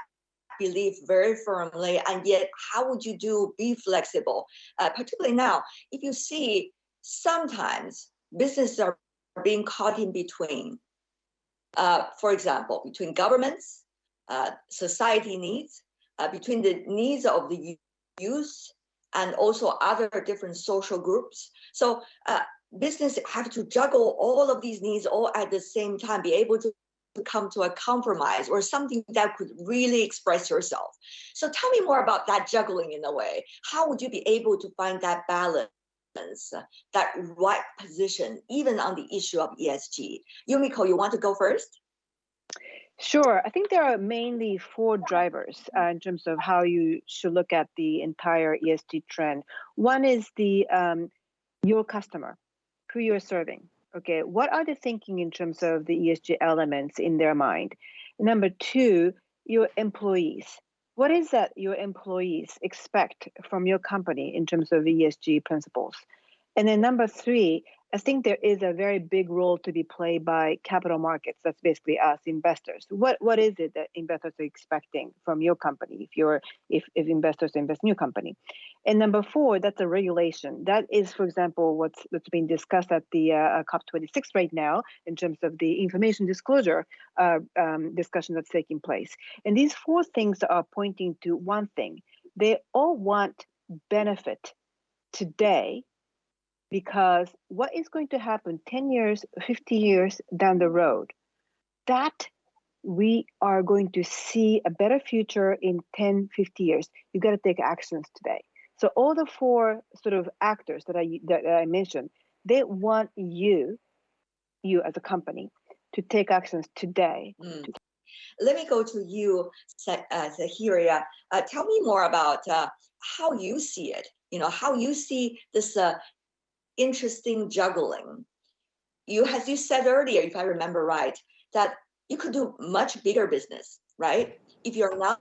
[SPEAKER 9] belief very firmly, and yet how would you be flexible? Particularly now, if you see sometimes businesses are being caught in between. For example, between governments, society needs, between the needs of the youth and also other different social groups. So business have to juggle all of these needs all at the same time, be able to come to a compromise or something that could really express yourself. So tell me more about that juggling in a way. How would you be able to find that balance, that right position, even on the issue of ESG? Yumiko, you want to go first?
[SPEAKER 10] Sure. I think there are mainly 4 drivers in terms of how you should look at the entire ESG trend. One is your customer, who you're serving. Okay, what are they thinking in terms of the ESG elements in their mind? Number 2, your employees. What is that your employees expect from your company in terms of ESG principles? And then number 3, I think there is a very big role to be played by capital markets. That's basically us investors. What is it that investors are expecting from your company if investors invest in your company? And number 4, that's a regulation. That is, for example, what's being discussed at the COP26 right now in terms of the information disclosure discussion that's taking place. And these 4 things are pointing to one thing. They all want benefit today, because what is going to happen 10 years, 50 years down the road, that we are going to see a better future in 10, 50 years. You've got to take actions today. So all the 4 sort of actors that I mentioned, they want you as a company to take actions today.
[SPEAKER 9] Let me go to you, Zahiria. Tell me more about how you see it, how you see this interesting juggling. As you said earlier, if I remember right, that you could do much bigger business, right? If you're not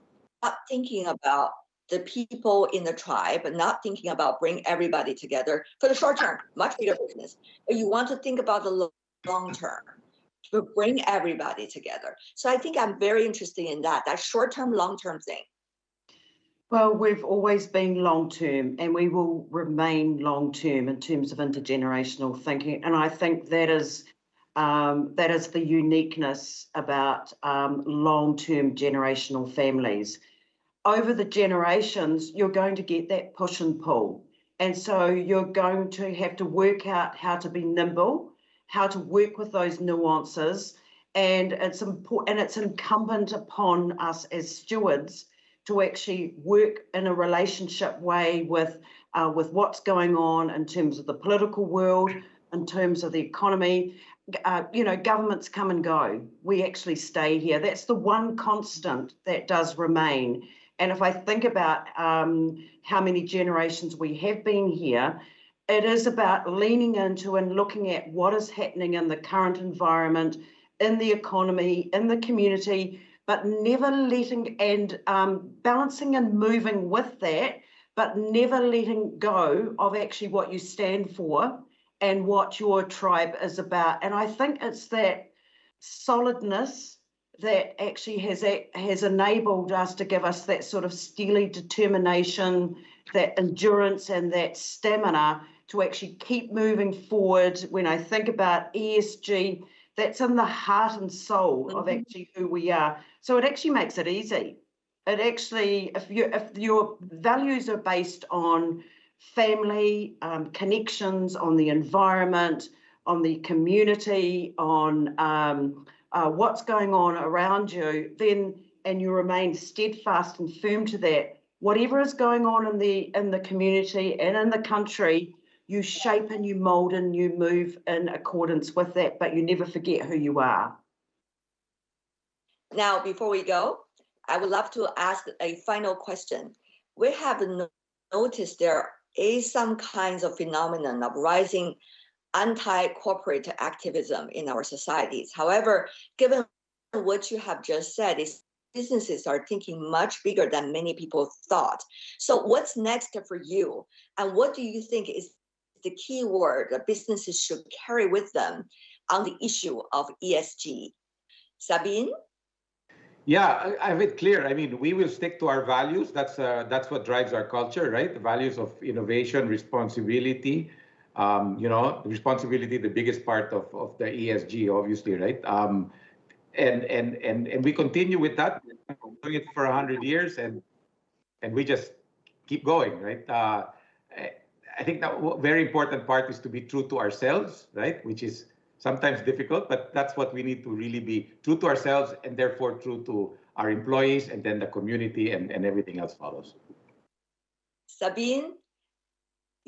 [SPEAKER 9] thinking about the people in the tribe, but not thinking about bring everybody together for the short term, much bigger business. But you want to think about the long term, to bring everybody together. So I think I'm very interested in that short term, long term thing.
[SPEAKER 12] Well, we've always been long-term, and we will remain long-term in terms of intergenerational thinking. And I think that is the uniqueness about long-term generational families. Over the generations, you're going to get that push and pull. And so you're going to have to work out how to be nimble, how to work with those nuances. And it's important, and it's incumbent upon us as stewards to actually work in a relationship way with what's going on in terms of the political world, in terms of the economy. Governments come and go. We actually stay here. That's the one constant that does remain. And if I think about how many generations we have been here, it is about leaning into and looking at what is happening in the current environment, in the economy, in the community, but never letting and balancing and moving with that, but never letting go of actually what you stand for and what your tribe is about. And I think it's that solidness that actually has enabled us to give us that sort of steely determination, that endurance and that stamina to actually keep moving forward. When I think about ESG, that's in the heart and soul of actually who we are. So it actually makes it easy. It actually, if your values are based on family, connections, on the environment, on the community, on what's going on around you, then, and you remain steadfast and firm to that, whatever is going on in the community and in the country, you shape and you mold and you move in accordance with that, but you never forget who you are.
[SPEAKER 9] Now, before we go, I would love to ask a final question. We have noticed there is some kinds of phenomenon of rising anti-corporate activism in our societies. However, given what you have just said, is businesses are thinking much bigger than many people thought. So what's next for you? And what do you think is the key word that businesses should carry with them on the issue of ESG? Sabine?
[SPEAKER 11] Yeah, I have it clear. I mean, we will stick to our values. That's what drives our culture, right? The values of innovation, responsibility. Responsibility, the biggest part of the ESG, obviously, right? And we continue with that. We're doing it for 100 years, and we just keep going, right? I think that very important part is to be true to ourselves, right? Which is sometimes difficult, but that's what we need to really be true to ourselves, and therefore true to our employees, and then the community, and everything else follows.
[SPEAKER 9] Sabine,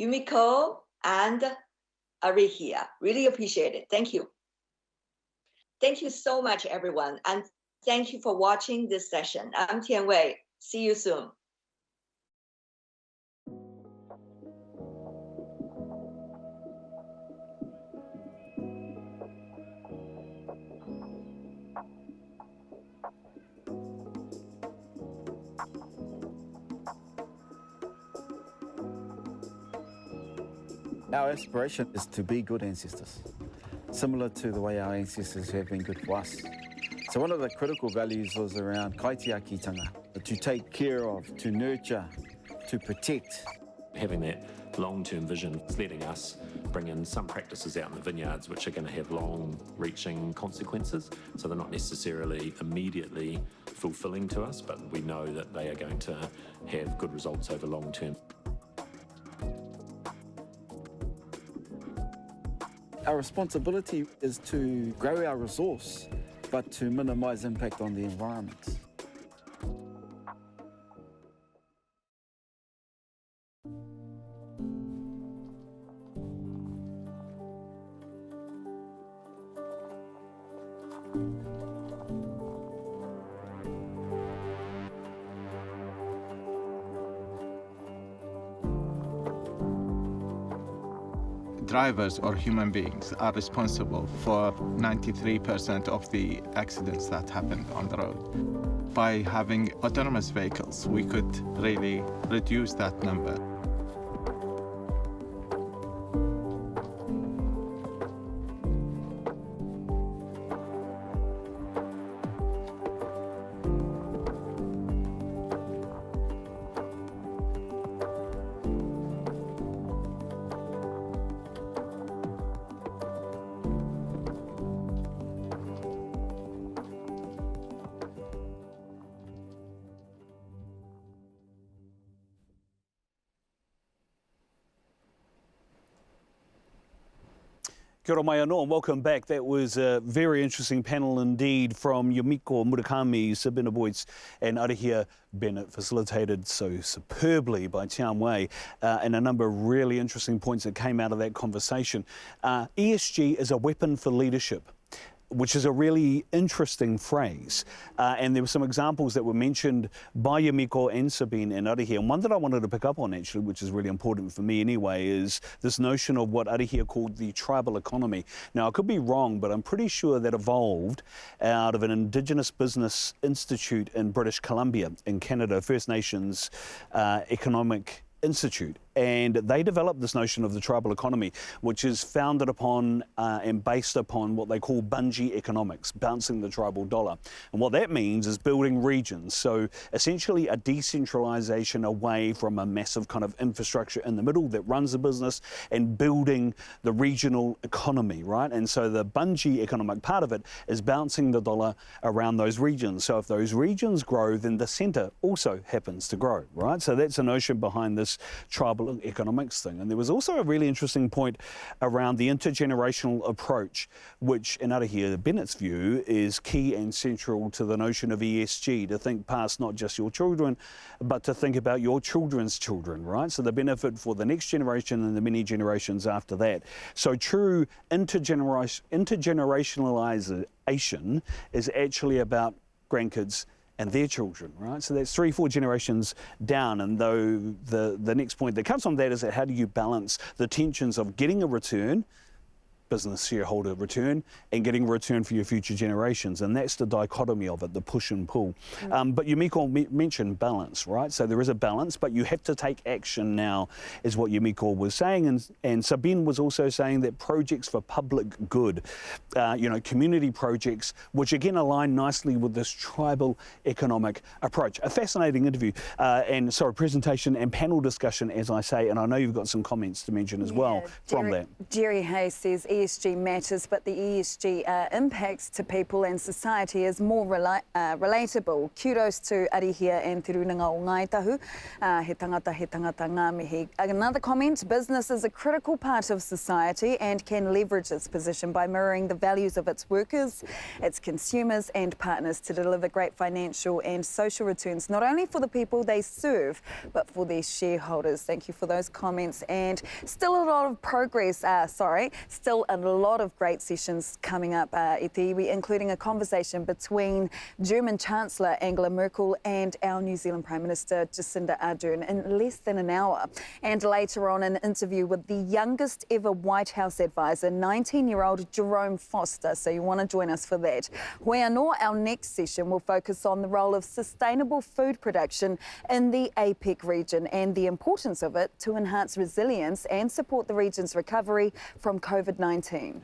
[SPEAKER 9] Yumiko, and Arihia, really appreciate it. Thank you. Thank you so much, everyone. And thank you for watching this session. I'm Tian Wei. See you soon.
[SPEAKER 13] Our aspiration is to be good ancestors, similar to the way our ancestors have been good for us. So one of the critical values was around kaitiakitanga, to take care of, to nurture, to protect.
[SPEAKER 14] Having that long-term vision is letting us bring in some practices out in the vineyards which are going to have long-reaching consequences. So they're not necessarily immediately fulfilling to us, but we know that they are going to have good results over long term.
[SPEAKER 13] Our responsibility is to grow our resource, but to minimise impact on the environment.
[SPEAKER 15] Drivers or human beings are responsible for 93% of the accidents that happen on the road. By having autonomous vehicles, we could really reduce that number.
[SPEAKER 2] Kia ora mai anō, and welcome back. That was a very interesting panel indeed from Yumiko Murakami, Sabina Boyce and Arihia Bennett, facilitated so superbly by Tian Wei, and a number of really interesting points that came out of that conversation. ESG is a weapon for leadership, which is a really interesting phrase. And there were some examples that were mentioned by Yumiko and Sabine and Arihia. And one that I wanted to pick up on actually, which is really important for me anyway, is this notion of what Arihia called the tribal economy. Now, I could be wrong, but I'm pretty sure that evolved out of an Indigenous Business Institute in British Columbia in Canada, First Nations Economic Institute. And they developed this notion of the tribal economy, which is founded upon and based upon what they call bungee economics, bouncing the tribal dollar. And what that means is building regions. So essentially a decentralization away from a massive kind of infrastructure in the middle that runs the business and building the regional economy, right? And so the bungee economic part of it is bouncing the dollar around those regions. So if those regions grow, then the center also happens to grow, right? So that's the notion behind this tribal economics thing. And there was also a really interesting point around the intergenerational approach, which in Arihia Bennett's view is key and central to the notion of ESG, to think past not just your children, but to think about your children's children, right? So the benefit for the next generation and the many generations after that. So true intergenerationalization is actually about grandkids and their children, right? So that's 3-4 generations down. And though the next point that comes from that is that how do you balance the tensions of getting a return, business shareholder return, and getting a return for your future generations? And that's the dichotomy of it, the push and pull. But Yumiko mentioned balance, right? So there is a balance, but you have to take action now, is what Yumiko was saying. And Sabine was also saying that projects for public good, community projects, which again align nicely with this tribal economic approach. A fascinating interview, presentation and panel discussion, as I say, and I know you've got some comments to mention as well from that.
[SPEAKER 1] Jerry Hayes says ESG matters, but the ESG impacts to people and society is more relatable. Kudos to Arihia and Te Runanga o Ngāi Tahu. He tangata ngā mihi. Another comment, business is a critical part of society and can leverage its position by mirroring the values of its workers, its consumers and partners to deliver great financial and social returns, not only for the people they serve, but for their shareholders. Thank you for those comments. And still a lot of progress, still a lot of great sessions coming up, Iti, including a conversation between German Chancellor Angela Merkel and our New Zealand Prime Minister Jacinda Ardern in less than an hour. And later on, an interview with the youngest ever White House advisor, 19-year-old Jerome Foster. So you want to join us for that. Hoi anō, our next session will focus on the role of sustainable food production in the APEC region and the importance of it to enhance resilience and support the region's recovery from COVID-19.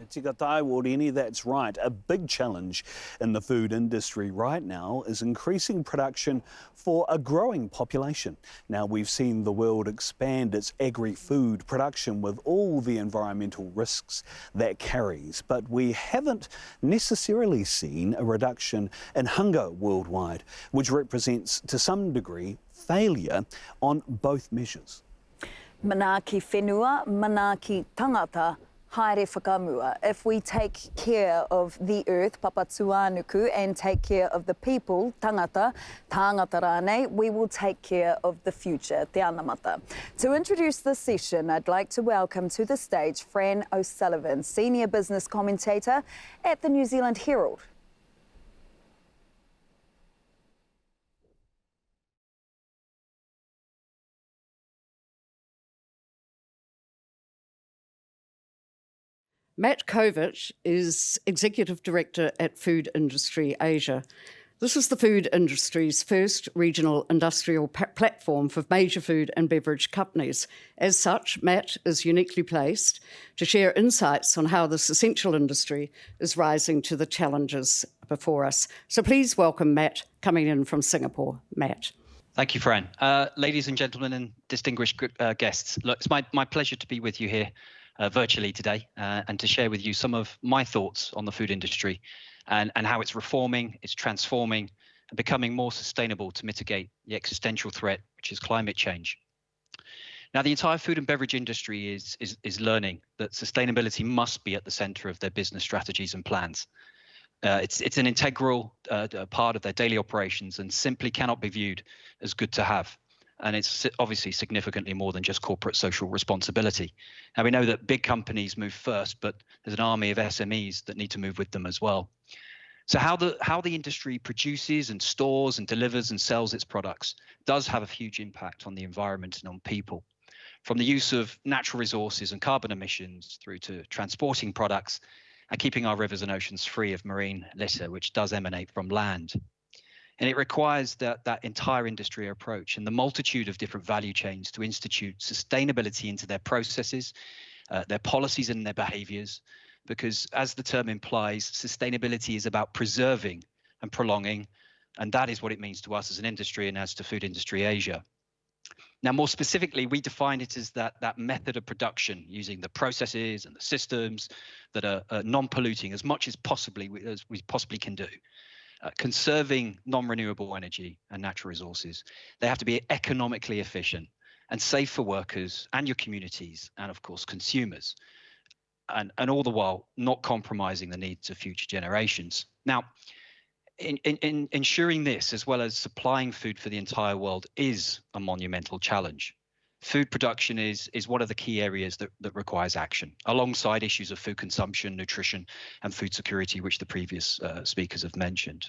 [SPEAKER 2] Tika tai Wareni, that's right. A big challenge in the food industry right now is increasing production for a growing population. Now, we've seen the world expand its agri-food production with all the environmental risks that carries, but we haven't necessarily seen a reduction in hunger worldwide, which represents to some degree failure on both measures.
[SPEAKER 1] Mana ki whenua, mana ki tangata, haere whakamua. If we take care of the earth, papatuanuku, and take care of the people, tangata rānei, we will take care of the future, te anamata. To introduce this session, I'd like to welcome to the stage Fran O'Sullivan, Senior Business Commentator at the New Zealand Herald.
[SPEAKER 16] Matt Kovac is Executive Director at Food Industry Asia. This is the food industry's first regional industrial platform for major food and beverage companies. As such, Matt is uniquely placed to share insights on how this essential industry is rising to the challenges before us. So please welcome Matt, coming in from Singapore. Matt.
[SPEAKER 17] Thank you, Fran. Ladies and gentlemen and distinguished guests, look, it's my pleasure to be with you here virtually today and to share with you some of my thoughts on the food industry and how it's reforming, it's transforming and becoming more sustainable to mitigate the existential threat, which is climate change. Now, the entire food and beverage industry is learning that sustainability must be at the center of their business strategies and plans. It's an integral part of their daily operations and simply cannot be viewed as good to have. And it's obviously significantly more than just corporate social responsibility. Now, we know that big companies move first, but there's an army of SMEs that need to move with them as well. So how the industry produces and stores and delivers and sells its products does have a huge impact on the environment and on people. From the use of natural resources and carbon emissions through to transporting products and keeping our rivers and oceans free of marine litter, which does emanate from land. And it requires that entire industry approach and the multitude of different value chains to institute sustainability into their processes, their policies and their behaviors, because as the term implies, sustainability is about preserving and prolonging, and that is what it means to us as an industry and as to Food Industry Asia. Now, more specifically, we define it as that method of production using the processes and the systems that are non-polluting as much as we possibly can do. Conserving non-renewable energy and natural resources. They have to be economically efficient and safe for workers and your communities and, of course, consumers. And all the while not compromising the needs of future generations. Now, in ensuring this, as well as supplying food for the entire world, is a monumental challenge. Food production is one of the key areas that requires action, alongside issues of food consumption, nutrition, and food security, which the previous speakers have mentioned.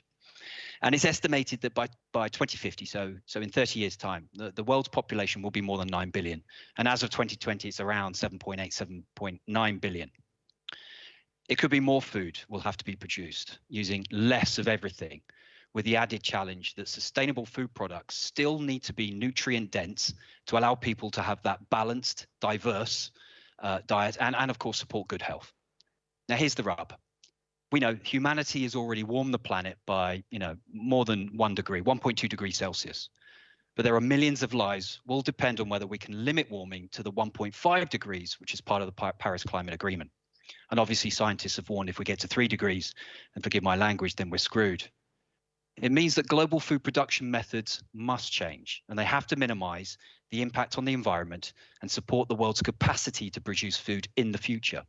[SPEAKER 17] And it's estimated that by 2050, so in 30 years' time, the world's population will be more than 9 billion. And as of 2020, it's around 7.8, 7.9 billion. It could be more food will have to be produced using less of everything, with the added challenge that sustainable food products still need to be nutrient dense to allow people to have that balanced, diverse diet and of course, support good health. Now, here's the rub. We know humanity has already warmed the planet by, more than 1 degree, 1.2 degrees Celsius. But there are millions of lives will depend on whether we can limit warming to the 1.5 degrees, which is part of the Paris Climate Agreement. And obviously, scientists have warned if we get to 3 degrees, and forgive my language, then we're screwed. It means that global food production methods must change, and they have to minimize the impact on the environment and support the world's capacity to produce food in the future.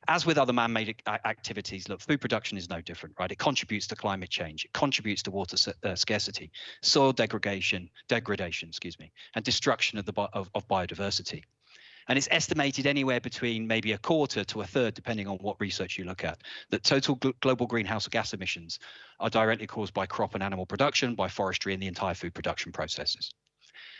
[SPEAKER 17] As with other man-made activities, look, food production is no different, right? It contributes to climate change. It contributes to water scarcity, soil degradation, and destruction of biodiversity. And it's estimated anywhere between maybe a quarter to a third, depending on what research you look at, that total global greenhouse gas emissions are directly caused by crop and animal production, by forestry, and the entire food production processes.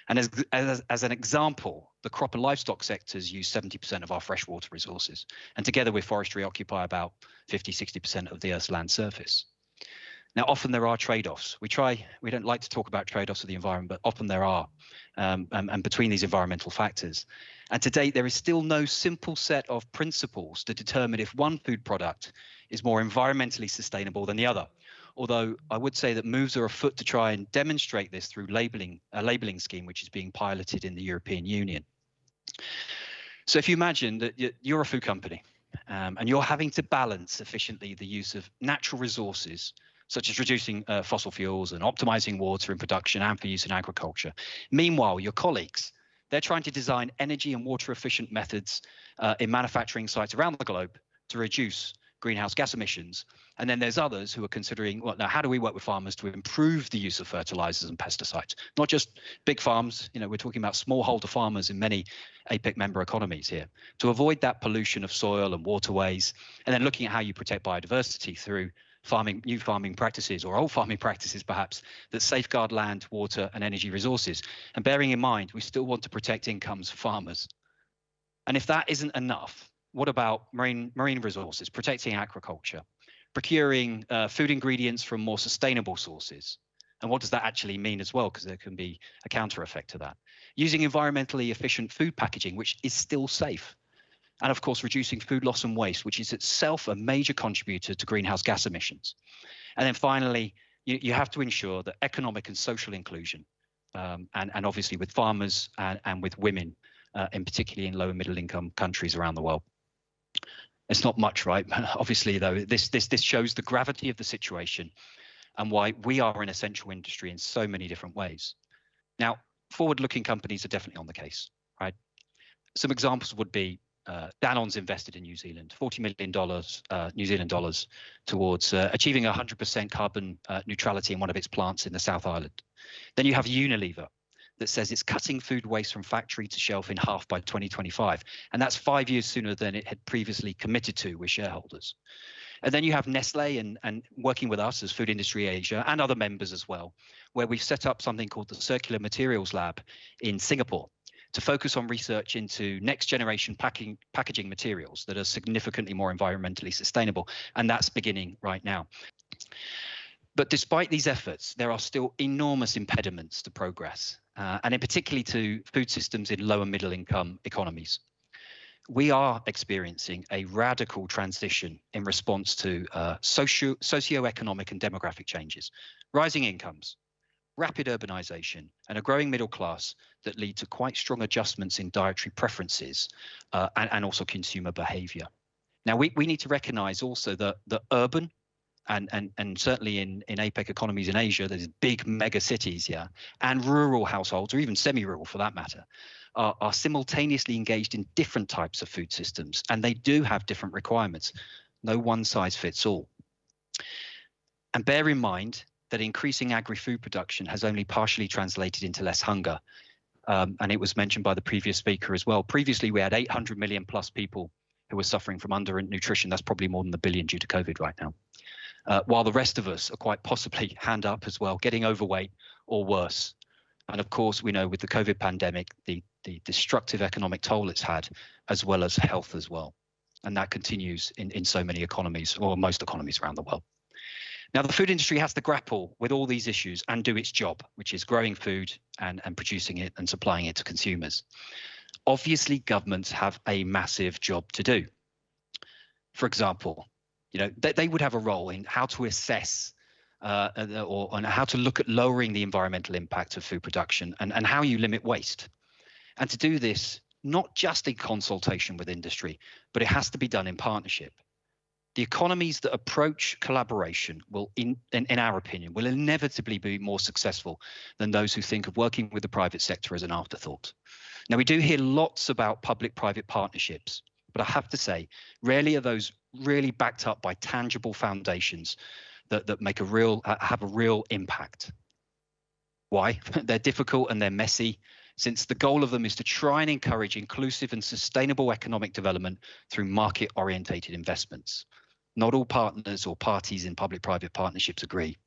[SPEAKER 17] And as an example, the crop and livestock sectors use 70% of our freshwater resources. And together with forestry, occupy about 50, 60% of the Earth's land surface. Now, often there are trade-offs. We don't like to talk about trade-offs of the environment, but often there are, and between these environmental factors. And to date, there is still no simple set of principles to determine if one food product is more environmentally sustainable than the other. Although I would say that moves are afoot to try and demonstrate this through a labeling scheme, which is being piloted in the European Union. So if you imagine that you're a food company and you're having to balance efficiently the use of natural resources, such as reducing fossil fuels and optimizing water in production and for use in agriculture. Meanwhile, your colleagues, they're trying to design energy and water efficient methods in manufacturing sites around the globe to reduce greenhouse gas emissions. And then there's others who are considering, well, now how do we work with farmers to improve the use of fertilizers and pesticides? Not just big farms, we're talking about smallholder farmers in many APEC member economies here, to avoid that pollution of soil and waterways, and then looking at how you protect biodiversity through new farming practices or old farming practices perhaps that safeguard land, water and energy resources. And bearing in mind, we still want to protect incomes for farmers. And if that isn't enough, what about marine resources, protecting agriculture, procuring food ingredients from more sustainable sources? And what does that actually mean as well? Because there can be a counter effect to that. Using environmentally efficient food packaging, which is still safe. And of course, reducing food loss and waste, which is itself a major contributor to greenhouse gas emissions. And then finally, you have to ensure that economic and social inclusion, and obviously with farmers and with women, in particularly in low and middle income countries around the world. It's not much, right? Obviously, though, this shows the gravity of the situation and why we are an essential industry in so many different ways. Now, forward-looking companies are definitely on the case. right? Some examples would be Danone's invested in New Zealand, $40 million New Zealand dollars towards achieving 100% carbon neutrality in one of its plants in the South Island. Then you have Unilever that says it's cutting food waste from factory to shelf in half by 2025. And that's 5 years sooner than it had previously committed to with shareholders. And then you have Nestle and working with us as Food Industry Asia and other members as well, where we've set up something called the Circular Materials Lab in Singapore to focus on research into next generation packaging materials that are significantly more environmentally sustainable. And that's beginning right now. But despite these efforts, there are still enormous impediments to progress, and in particularly to food systems in low and middle income economies. We are experiencing a radical transition in response to socioeconomic and demographic changes, rising incomes, rapid urbanization, and a growing middle class that lead to quite strong adjustments in dietary preferences and also consumer behavior. Now, we need to recognize also that the urban and certainly in APEC economies in Asia, there's big mega cities, and rural households, or even semi-rural for that matter, are simultaneously engaged in different types of food systems, and they do have different requirements. No one size fits all. And bear in mind that increasing agri-food production has only partially translated into less hunger. And it was mentioned by the previous speaker as well. Previously, we had 800 million plus people who were suffering from undernutrition. That's probably more than 1 billion due to COVID right now. While the rest of us are quite possibly, hand up as well, getting overweight or worse. And of course, we know with the COVID pandemic, the destructive economic toll it's had, as well as health as well. And that continues in so many economies, or most economies around the world. Now, the food industry has to grapple with all these issues and do its job, which is growing food and producing it and supplying it to consumers. Obviously, governments have a massive job to do. For example, they would have a role in how to assess or on how to look at lowering the environmental impact of food production and how you limit waste. And to do this, not just in consultation with industry, but it has to be done in partnership. The economies that approach collaboration will, in our opinion, will inevitably be more successful than those who think of working with the private sector as an afterthought. Now, we do hear lots about public-private partnerships, but I have to say, rarely are those really backed up by tangible foundations that make have a real impact. Why? They're difficult and they're messy, since the goal of them is to try and encourage inclusive and sustainable economic development through market-orientated investments. Not all partners or parties in public-private partnerships agree,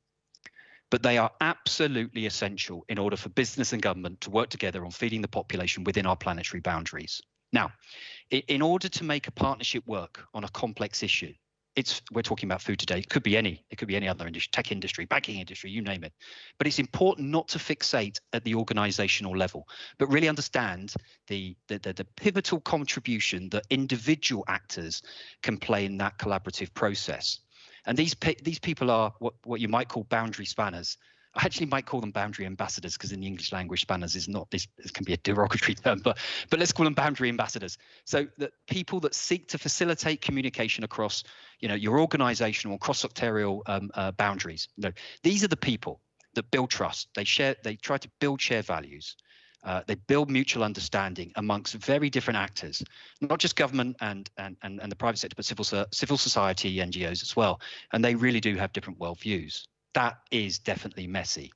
[SPEAKER 17] but they are absolutely essential in order for business and government to work together on feeding the population within our planetary boundaries. Now, in order to make a partnership work on a complex issue, we're talking about food today. It could be any other industry, tech industry, banking industry, you name it. But it's important not to fixate at the organizational level, but really understand the pivotal contribution that individual actors can play in that collaborative process. And these people are what you might call boundary spanners. I actually might call them boundary ambassadors, because in the English language, spanners is not this can be a derogatory term, but let's call them boundary ambassadors. So the people that seek to facilitate communication across, your organizational cross-sectorial boundaries. These are the people that build trust. They try to build shared values. They build mutual understanding amongst very different actors, not just government and the private sector, but civil society, NGOs as well. And they really do have different worldviews. That is definitely messy.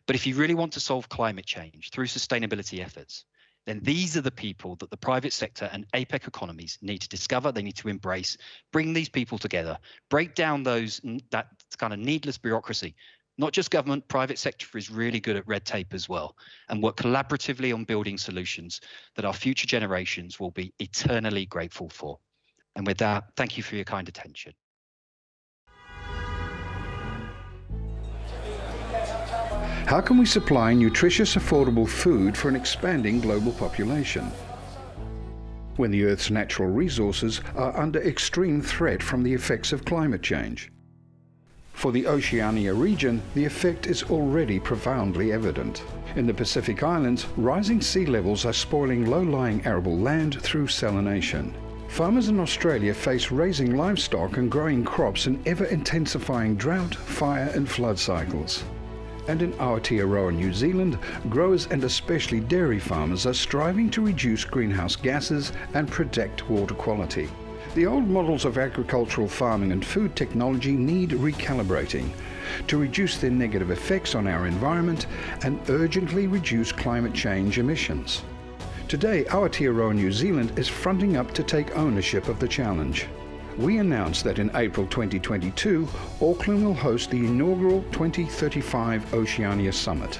[SPEAKER 17] But if you really want to solve climate change through sustainability efforts, then these are the people that the private sector and APEC economies need to discover, they need to embrace, bring these people together, break down that kind of needless bureaucracy. Not just government, private sector is really good at red tape as well, and work collaboratively on building solutions that our future generations will be eternally grateful for. And with that, thank you for your kind attention.
[SPEAKER 18] How can we supply nutritious, affordable food for an expanding global population when the Earth's natural resources are under extreme threat from the effects of climate change? For the Oceania region, the effect is already profoundly evident. In the Pacific Islands, rising sea levels are spoiling low-lying arable land through salination. Farmers in Australia face raising livestock and growing crops in ever-intensifying drought, fire and flood cycles. And in Aotearoa, New Zealand, growers and especially dairy farmers are striving to reduce greenhouse gases and protect water quality. The old models of agricultural farming and food technology need recalibrating to reduce their negative effects on our environment and urgently reduce climate change emissions. Today, Aotearoa, New Zealand is fronting up to take ownership of the challenge. We announced that in April 2022, Auckland will host the inaugural 2035 Oceania Summit.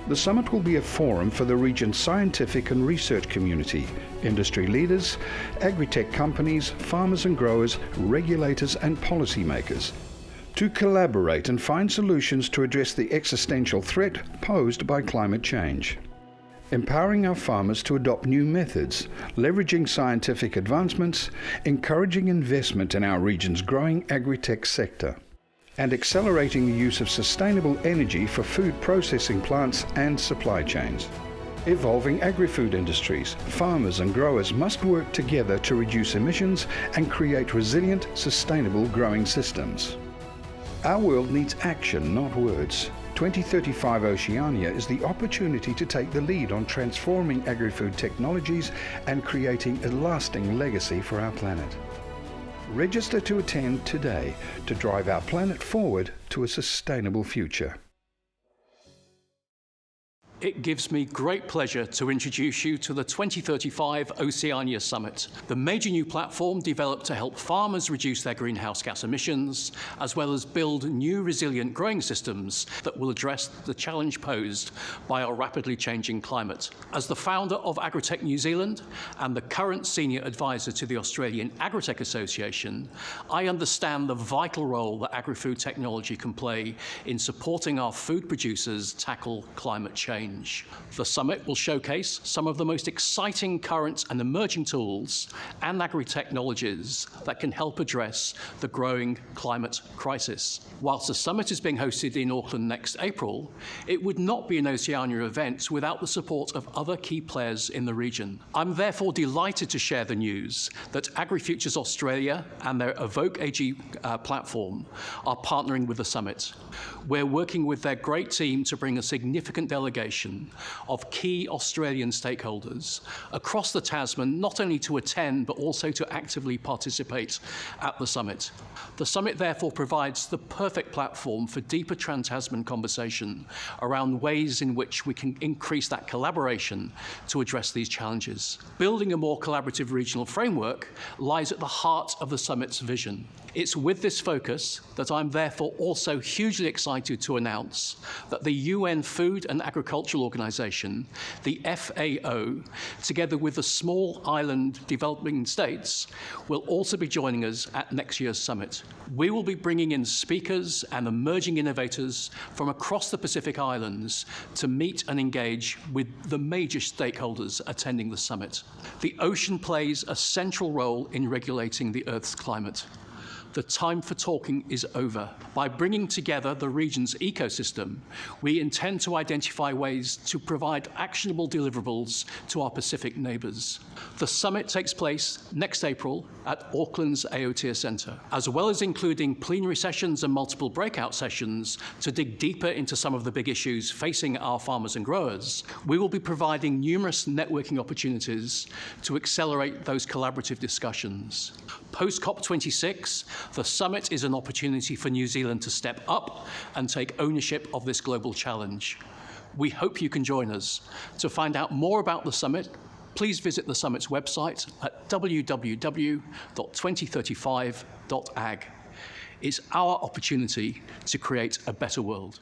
[SPEAKER 18] The summit will be a forum for the region's scientific and research community, industry leaders, agri-tech companies, farmers and growers, regulators and policymakers, to collaborate and find solutions to address the existential threat posed by climate change. Empowering our farmers to adopt new methods, leveraging scientific advancements, encouraging investment in our region's growing agri-tech sector, and accelerating the use of sustainable energy for food processing plants and supply chains. Evolving agri-food industries, farmers and growers must work together to reduce emissions and create resilient, sustainable growing systems. Our world needs action, not words. 2035 Oceania is the opportunity to take the lead on transforming agri-food technologies and creating a lasting legacy for our planet. Register to attend today to drive our planet forward to a sustainable future.
[SPEAKER 19] It gives me great pleasure to introduce you to the 2035 Oceania Summit, the major new platform developed to help farmers reduce their greenhouse gas emissions, as well as build new resilient growing systems that will address the challenge posed by our rapidly changing climate. As the founder of Agritech New Zealand and the current senior advisor to the Australian Agritech Association, I understand the vital role that agri-food technology can play in supporting our food producers tackle climate change. The summit will showcase some of the most exciting current and emerging tools and agri-technologies that can help address the growing climate crisis. Whilst the summit is being hosted in Auckland next April, it would not be an Oceania event without the support of other key players in the region. I'm therefore delighted to share the news that AgriFutures Australia and their Evoke AG platform are partnering with the summit. We're working with their great team to bring a significant delegation of key Australian stakeholders across the Tasman, not only to attend, but also to actively participate at the summit. The summit therefore provides the perfect platform for deeper trans-Tasman conversation around ways in which we can increase that collaboration to address these challenges. Building a more collaborative regional framework lies at the heart of the summit's vision. It's with this focus that I'm therefore also hugely excited to announce that the UN Food and Agricultural Organization, the FAO, together with the small island developing states, will also be joining us at next year's summit. We will be bringing in speakers and emerging innovators from across the Pacific Islands to meet and engage with the major stakeholders attending the summit. The ocean plays a central role in regulating the Earth's climate. The time for talking is over. By bringing together the region's ecosystem, we intend to identify ways to provide actionable deliverables to our Pacific neighbours. The summit takes place next April at Auckland's Aotea Centre, as well as including plenary sessions and multiple breakout sessions to dig deeper into some of the big issues facing our farmers and growers. We will be providing numerous networking opportunities to accelerate those collaborative discussions. Post-COP26, the summit is an opportunity for New Zealand to step up and take ownership of this global challenge. We hope you can join us. To find out more about the summit, please visit the summit's website at www.2035.ag. It's our opportunity to create a better world.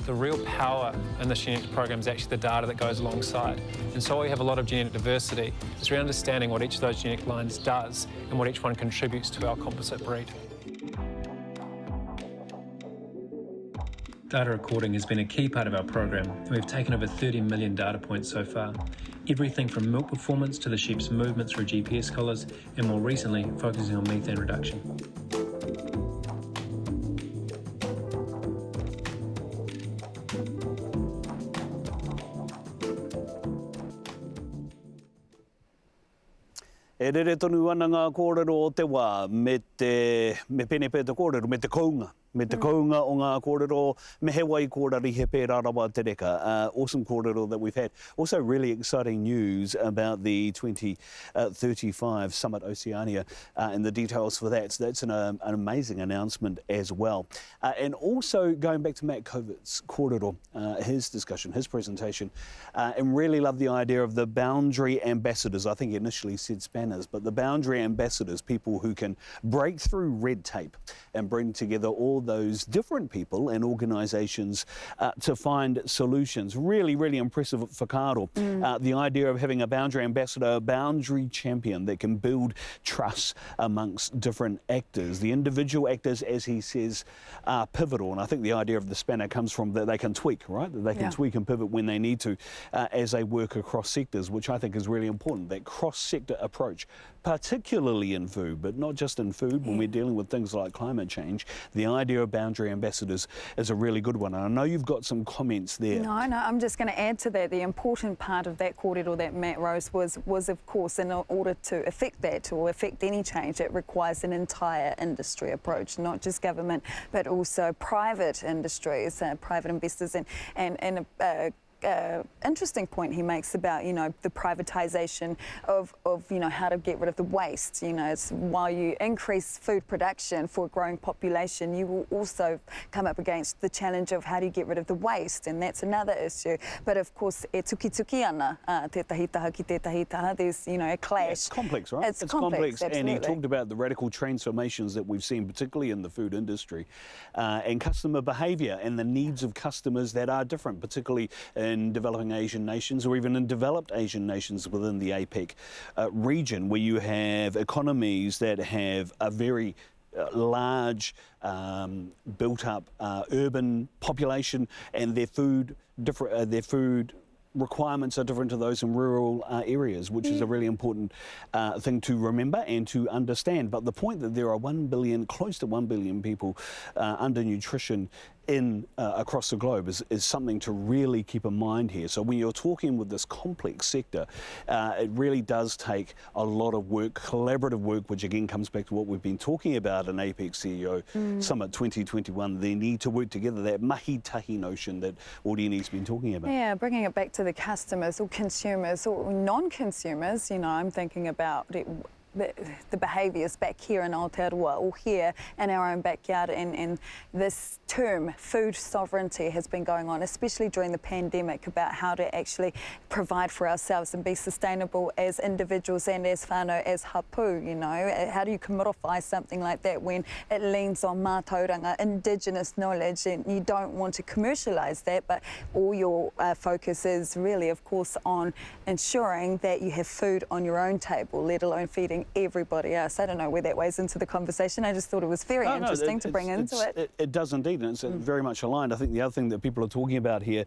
[SPEAKER 20] The real power in this genetics program is actually the data that goes alongside. And so we have a lot of genetic diversity. It's really understanding what each of those genetic lines does and what each one contributes to our composite breed. Data recording has been a key part of our program. We've taken over 30 million data points so far. Everything from milk performance to the sheep's movement through GPS collars, and more recently, focusing on methane reduction.
[SPEAKER 2] E rere tonu ana ngā kōrero o te wā me pene pēta kōrero, me te kounga. Me te kounga o ngā kōrero, me he wai kōrari he pērā rawa te reka. Awesome kōrero that we've had. Also really exciting news about the 2035 Summit Oceania and the details for that. So that's an amazing announcement as well. And also going back to Matt Kovac's kōrero, his discussion, his presentation, and really love the idea of the boundary ambassadors. I think he initially said spanners, but the boundary ambassadors, people who can break through red tape and bring together all those different people and organisations to find solutions. Really, really impressive whakaaro. The idea of having a boundary ambassador, a boundary champion that can build trust amongst different actors. The individual actors, as he says, are pivotal. And I think the idea of the spanner comes from that they can tweak, right? That they can tweak and pivot when they need to as they work across sectors, which I think is really important. That cross-sector approach, particularly in food, but not just in food, when we're dealing with things like climate change. The idea of boundary ambassadors is a really good one. And I know you've got some comments there.
[SPEAKER 1] No, I'm just going to add to that. The important part of that kōrero that Matt rose was of course, in order to affect that or affect any change, it requires an entire industry approach, not just government, but also private industries, private investors, and interesting point he makes about, you know, the privatisation of you know, how to get rid of the waste. You know, it's, while you increase food production for a growing population, you will also come up against the challenge of how do you get rid of the waste, and that's another issue. But of course, e tuki ana, tētahi taha ki tētahi taha, there's, you know, a clash. Yeah,
[SPEAKER 2] it's complex, right?
[SPEAKER 1] It's complex,
[SPEAKER 2] and he talked about the radical transformations that we've seen, particularly in the food industry, and customer behaviour and the needs of customers that are different, particularly in developing Asian nations or even in developed Asian nations within the APEC region, where you have economies that have a very large built-up urban population, and their food requirements are different to those in rural areas, which is a really important thing to remember and to understand. But the point that there are 1 billion, close to 1 billion people under nutrition across the globe is something to really keep in mind here. So when you're talking with this complex sector, it really does take a lot of work, collaborative work, which again comes back to what we've been talking about in APEC CEO Summit 2021. They need to work together, that mahi-tahi notion that Audini's been talking about.
[SPEAKER 1] Yeah, bringing it back to the customers or consumers or non-consumers, you know, I'm thinking about the behaviours back here in Aotearoa or here in our own backyard, and this term food sovereignty has been going on, especially during the pandemic, about how to actually provide for ourselves and be sustainable as individuals and as whānau, as hapu, you know. How do you commodify something like that when it leans on mātauranga, indigenous knowledge, and you don't want to commercialise that, but all your focus is really, of course, on ensuring that you have food on your own table, let alone feeding everybody else. I don't know where that weighs into the conversation. I just thought it was very interesting to bring into it.
[SPEAKER 2] It does indeed, and it's very much aligned. I think the other thing that people are talking about here,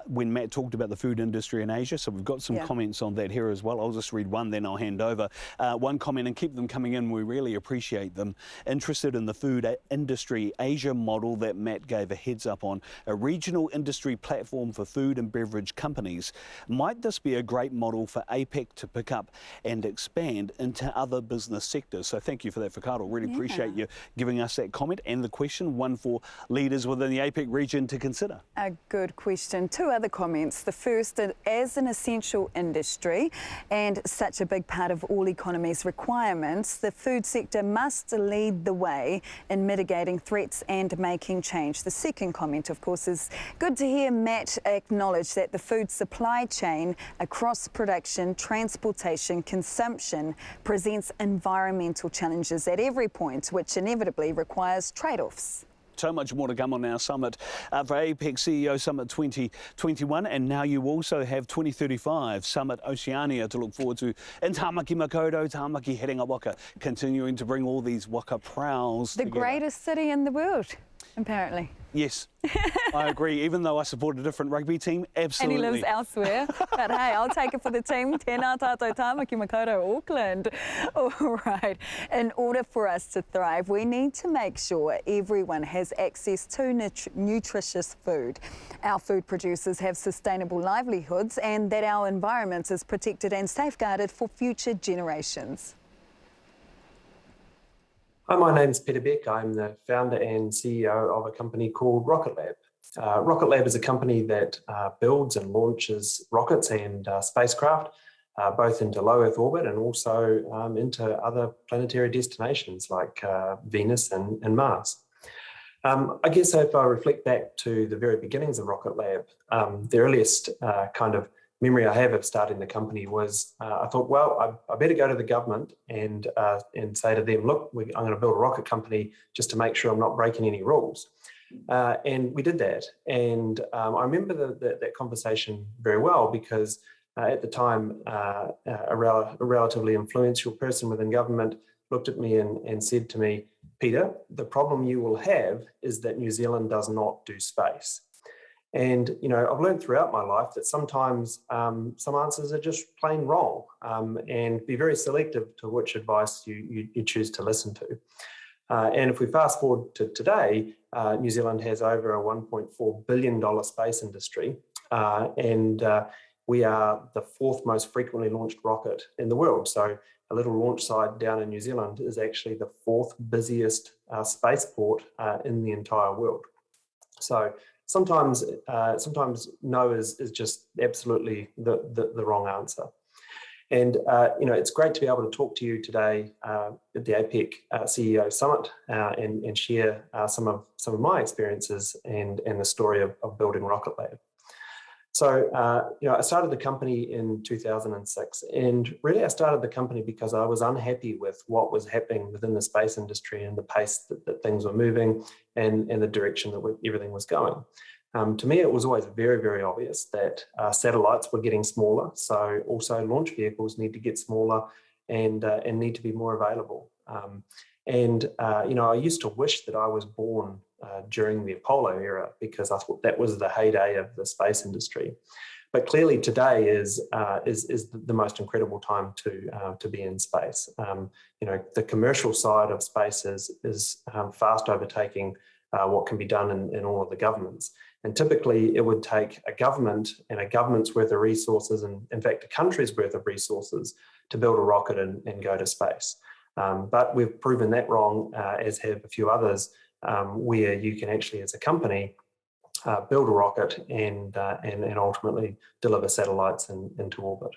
[SPEAKER 2] when Matt talked about the food industry in Asia, so we've got some comments on that here as well. I'll just read one, then I'll hand over. One comment, and keep them coming in, we really appreciate them. Interested in the food industry Asia model that Matt gave a heads up on, a regional industry platform for food and beverage companies. Might this be a great model for APEC to pick up and expand into other business sectors? So thank you for that, whakaaro. Really appreciate you giving us that comment and the question, one for leaders within the APEC region to consider.
[SPEAKER 1] A good question. Two other comments. The first, as an essential industry and such a big part of all economies' requirements, the food sector must lead the way in mitigating threats and making change. The second comment, of course, is good to hear Matt acknowledge that the food supply chain across production, transportation, consumption presents environmental challenges at every point, which inevitably requires trade-offs.
[SPEAKER 2] So much more to come on our summit for APEC CEO Summit 2021, and now you also have 2035 Summit Oceania to look forward to in Tāmaki Makaurau, Tāmaki Herenga Waka, continuing to bring all these waka prowls together.
[SPEAKER 1] The greatest city in the world. Apparently.
[SPEAKER 2] Yes, I agree. Even though I support a different rugby team, absolutely.
[SPEAKER 1] And he lives elsewhere. But hey, I'll take it for the team. Tēnā tātou tāma ki makaurau, Auckland. All right. In order for us to thrive, we need to make sure everyone has access to nutritious food. Our food producers have sustainable livelihoods and that our environment is protected and safeguarded for future generations.
[SPEAKER 21] Hi, my name's Peter Beck. I'm the founder and CEO of a company called Rocket Lab. Rocket Lab is a company that builds and launches rockets and spacecraft, both into low Earth orbit and also into other planetary destinations like Venus and Mars. I guess if I reflect back to the very beginnings of Rocket Lab, the earliest kind of memory I have of starting the company was I thought, well, I better go to the government and say to them, look, I'm going to build a rocket company just to make sure I'm not breaking any rules. And we did that. And I remember that conversation very well because at the time, a relatively influential person within government looked at me and said to me, Peter, the problem you will have is that New Zealand does not do space. And, you know, I've learned throughout my life that sometimes some answers are just plain wrong, and be very selective to which advice you choose to listen to. And if we fast forward to today, New Zealand has over a $1.4 billion space industry, and we are the fourth most frequently launched rocket in the world. So a little launch site down in New Zealand is actually the fourth busiest spaceport in the entire world. So sometimes no is just absolutely the wrong answer. And you know, it's great to be able to talk to you today at the APEC CEO Summit and share some of my experiences and the story of building Rocket Lab. So you know, I started the company in 2006, and really I started the company because I was unhappy with what was happening within the space industry and the pace that things were moving and the direction that everything was going. To me, it was always very, very obvious that satellites were getting smaller, so also launch vehicles need to get smaller and need to be more available. You know, I used to wish that I was born during the Apollo era because I thought that was the heyday of the space industry. But clearly today is the most incredible time to be in space. You know, the commercial side of space is fast overtaking what can be done in all of the governments. And typically it would take a government and a government's worth of resources, and in fact a country's worth of resources, to build a rocket and go to space. But we've proven that wrong, as have a few others, where you can actually, as a company, build a rocket and ultimately deliver satellites into orbit.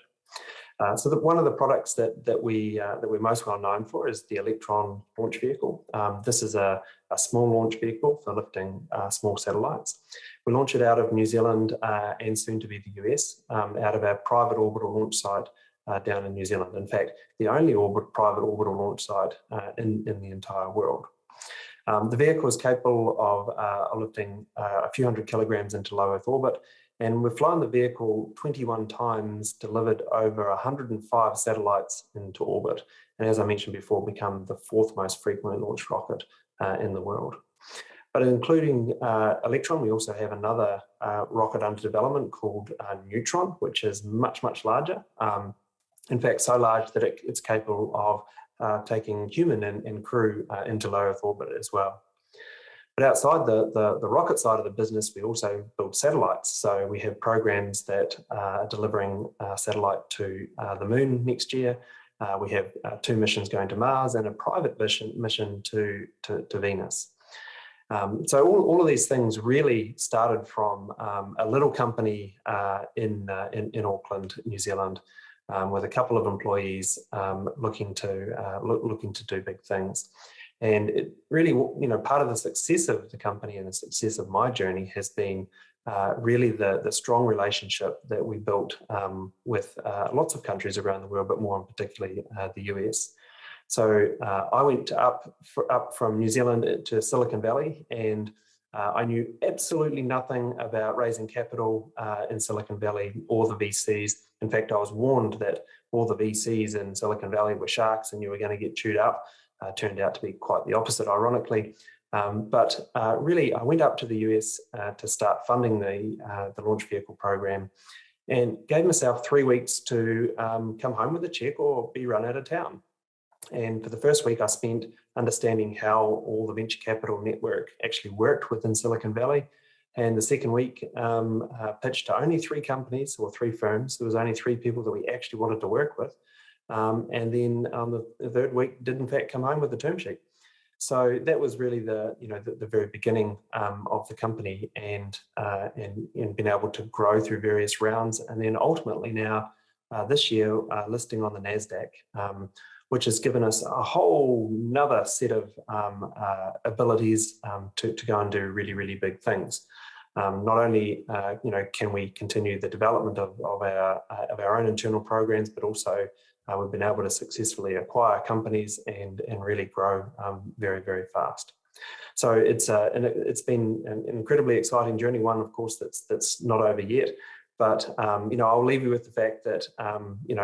[SPEAKER 21] So one of the products that we're most well known for is the Electron launch vehicle. This is a small launch vehicle for lifting small satellites. We launch it out of New Zealand and soon to be the US, out of our private orbital launch site down in New Zealand. In fact, the only private orbital launch site in the entire world. The vehicle is capable of lifting a few hundred kilograms into low Earth orbit, and we've flown the vehicle 21 times, delivered over 105 satellites into orbit, and as I mentioned before, become the fourth most frequently launched rocket in the world. But including Electron, we also have another rocket under development called Neutron, which is much, much larger. In fact, so large that it's capable of taking human and crew into low Earth orbit as well. But outside the rocket side of the business, we also build satellites. So we have programs that are delivering a satellite to the moon next year. We have 2 missions going to Mars and a private mission to Venus. So all of these things really started from a little company in Auckland, New Zealand, with a couple of employees looking to do big things. And it really, you know, part of the success of the company and the success of my journey has been really the strong relationship that we built with lots of countries around the world, but more particularly the US. So I went up from New Zealand to Silicon Valley, and I knew absolutely nothing about raising capital in Silicon Valley or the VCs. In fact, I was warned that all the VCs in Silicon Valley were sharks and you were going to get chewed up. Turned out to be quite the opposite, ironically. But really, I went up to the US to start funding the launch vehicle program, and gave myself 3 weeks to come home with a check or be run out of town. And for the first week, I spent understanding how all the venture capital network actually worked within Silicon Valley. And the second week, pitched to only 3 companies or 3 firms. There was only 3 people that we actually wanted to work with. And then on the third week, did in fact come home with the term sheet. So that was really the very beginning of the company, and been able to grow through various rounds, and then ultimately now this year listing on the NASDAQ, which has given us a whole nother set of abilities to go and do really, really big things. Not only can we continue the development of our own internal programs, but also we've been able to successfully acquire companies and really grow very, very fast. So it's been an incredibly exciting journey. One, of course, that's not over yet. But I'll leave you with the fact that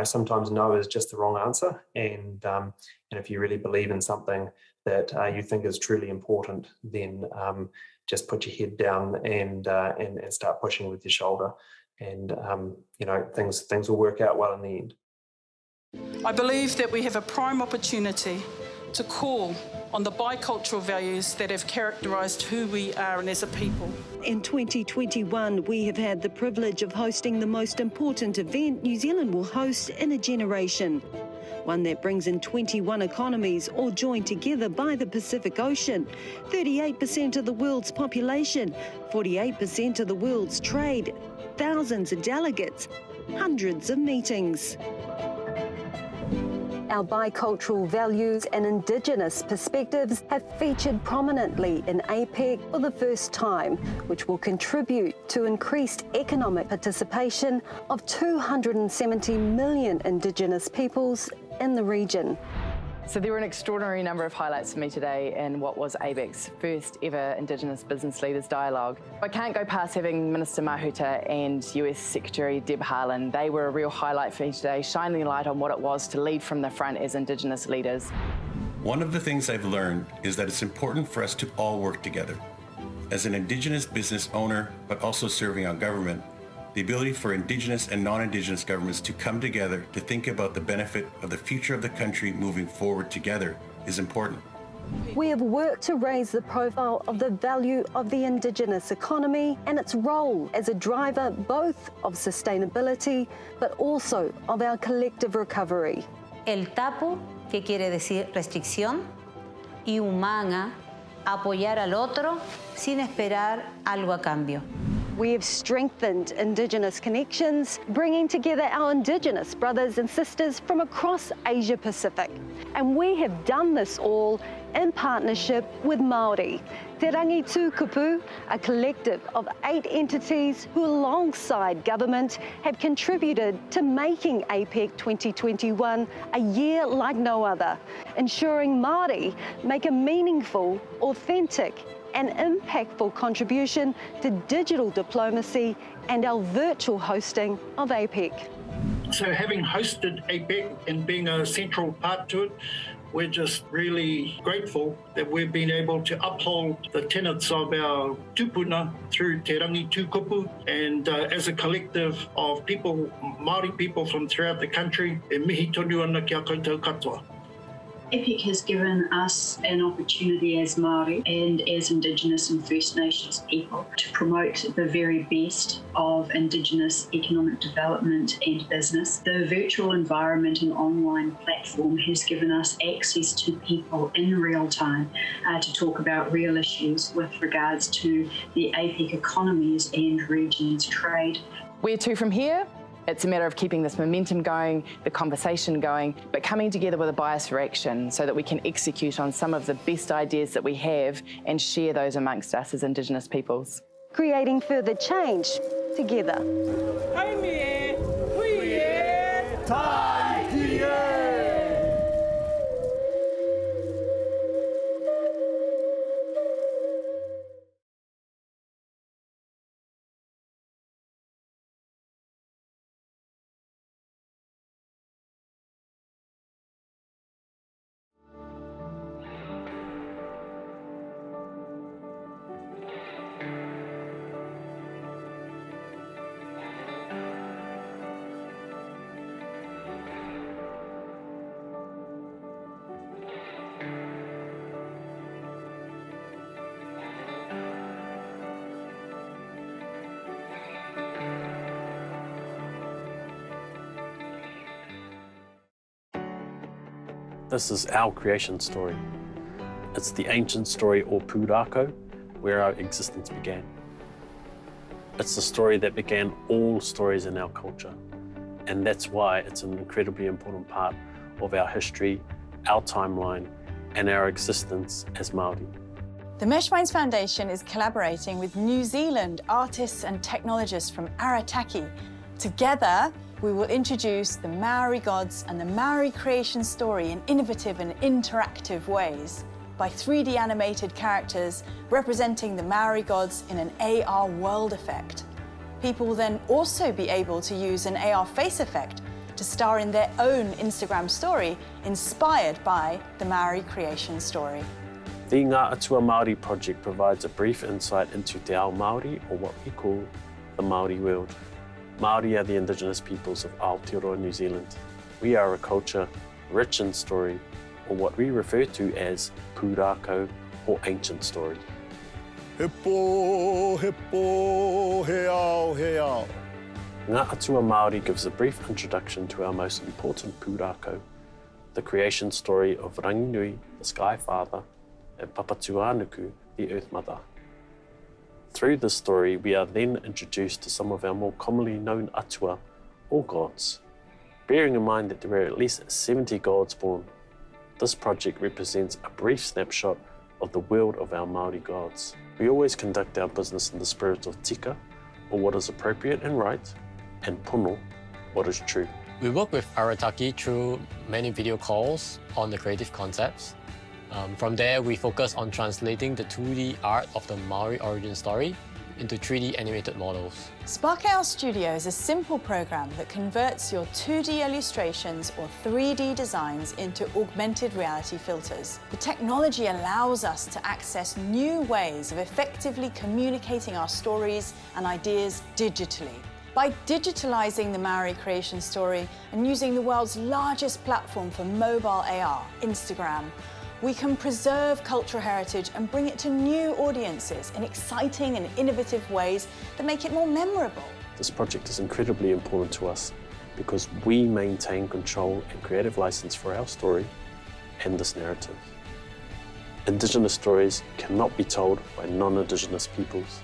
[SPEAKER 21] sometimes no is just the wrong answer, and if you really believe in something that you think is truly important, then just put your head down and start pushing with your shoulder, and things will work out well in the end.
[SPEAKER 3] I believe that we have a prime opportunity to call on the bicultural values that have characterised who we are and as a people.
[SPEAKER 22] In 2021, we have had the privilege of hosting the most important event New Zealand will host in a generation. One that brings in 21 economies all joined together by the Pacific Ocean, 38% of the world's population, 48% of the world's trade, thousands of delegates, hundreds of meetings.
[SPEAKER 1] Our bicultural values and Indigenous perspectives have featured prominently in APEC for the first time, which will contribute to increased economic participation of 270 million Indigenous peoples in the region.
[SPEAKER 23] So there were an extraordinary number of highlights for me today in what was APEC's first ever Indigenous Business Leaders Dialogue. I can't go past having Minister Mahuta and US Secretary Deb Haaland. They were a real highlight for me today, shining a light on what it was to lead from the front as Indigenous leaders.
[SPEAKER 24] One of the things I've learned is that it's important for us to all work together. As an Indigenous business owner, but also serving our government, the ability for Indigenous and non-Indigenous governments to come together to think about the benefit of the future of the country moving forward together is important.
[SPEAKER 1] We have worked to raise the profile of the value of the Indigenous economy and its role as a driver both of sustainability but also of our collective recovery.
[SPEAKER 25] El tapu, que quiere decir restricción, y humana, apoyar al otro sin esperar algo a cambio.
[SPEAKER 1] We have strengthened Indigenous connections, bringing together our Indigenous brothers and sisters from across Asia Pacific. And we have done this all in partnership with Māori. Te Rangi Tū Kupu, a collective of 8 entities who alongside government have contributed to making APEC 2021 a year like no other, ensuring Māori make a meaningful, authentic an impactful contribution to digital diplomacy and our virtual hosting of APEC.
[SPEAKER 26] So having hosted APEC and being a central part to it, we're just really grateful that we've been able to uphold the tenets of our tupuna through Te Rangi Tū Kupu, and as a collective of people, Māori people from throughout the country, e mihi tonu ana kia koutou katoa.
[SPEAKER 27] APEC has given us an opportunity as Māori and as Indigenous and First Nations people to promote the very best of Indigenous economic development and business. The virtual environment and online platform has given us access to people in real time to talk about real issues with regards to the APEC economies and regions trade.
[SPEAKER 23] Where to from here? It's a matter of keeping this momentum going, the conversation going, but coming together with a bias for action so that we can execute on some of the best ideas that we have and share those amongst us as Indigenous peoples.
[SPEAKER 1] Creating further change together.
[SPEAKER 4] This is our creation story. It's the ancient story or pūrākau, where our existence began. It's the story that began all stories in our culture, and that's why it's an incredibly important part of our history, our timeline, and our existence as Māori.
[SPEAKER 5] The MeshMinds Foundation is collaborating with New Zealand artists and technologists from Arataki. Together, we will introduce the Maori gods and the Maori creation story in innovative and interactive ways by 3D animated characters representing the Maori gods in an AR world effect. People will then also be able to use an AR face effect to star in their own Instagram story inspired by the Maori creation story.
[SPEAKER 4] The Ngā Atua Māori project provides a brief insight into Te Ao Māori, or what we call the Māori world. Māori are the indigenous peoples of Aotearoa, New Zealand. We are a culture rich in story, or what we refer to as pūrākau, or ancient story.
[SPEAKER 6] He pō, he ao, he ao.
[SPEAKER 4] Ngā Atua Māori gives a brief introduction to our most important pūrākau, the creation story of Ranginui, the Sky Father, and Papatuanuku, the Earth Mother. Through this story, we are then introduced to some of our more commonly known atua, or gods. Bearing in mind that there are at least 70 gods born, this project represents a brief snapshot of the world of our Māori gods. We always conduct our business in the spirit of tika, or what is appropriate and right, and pono, what is true.
[SPEAKER 7] We work with Arataki through many video calls on the creative concepts. From there, we focus on translating the 2D art of the Maori origin story into 3D animated models.
[SPEAKER 5] Spark AR Studio is a simple program that converts your 2D illustrations or 3D designs into augmented reality filters. The technology allows us to access new ways of effectively communicating our stories and ideas digitally. By digitalizing the Maori creation story and using the world's largest platform for mobile AR, Instagram, we can preserve cultural heritage and bring it to new audiences in exciting and innovative ways that make it more memorable.
[SPEAKER 4] This project is incredibly important to us because we maintain control and creative license for our story and this narrative. Indigenous stories cannot be told by non-Indigenous peoples.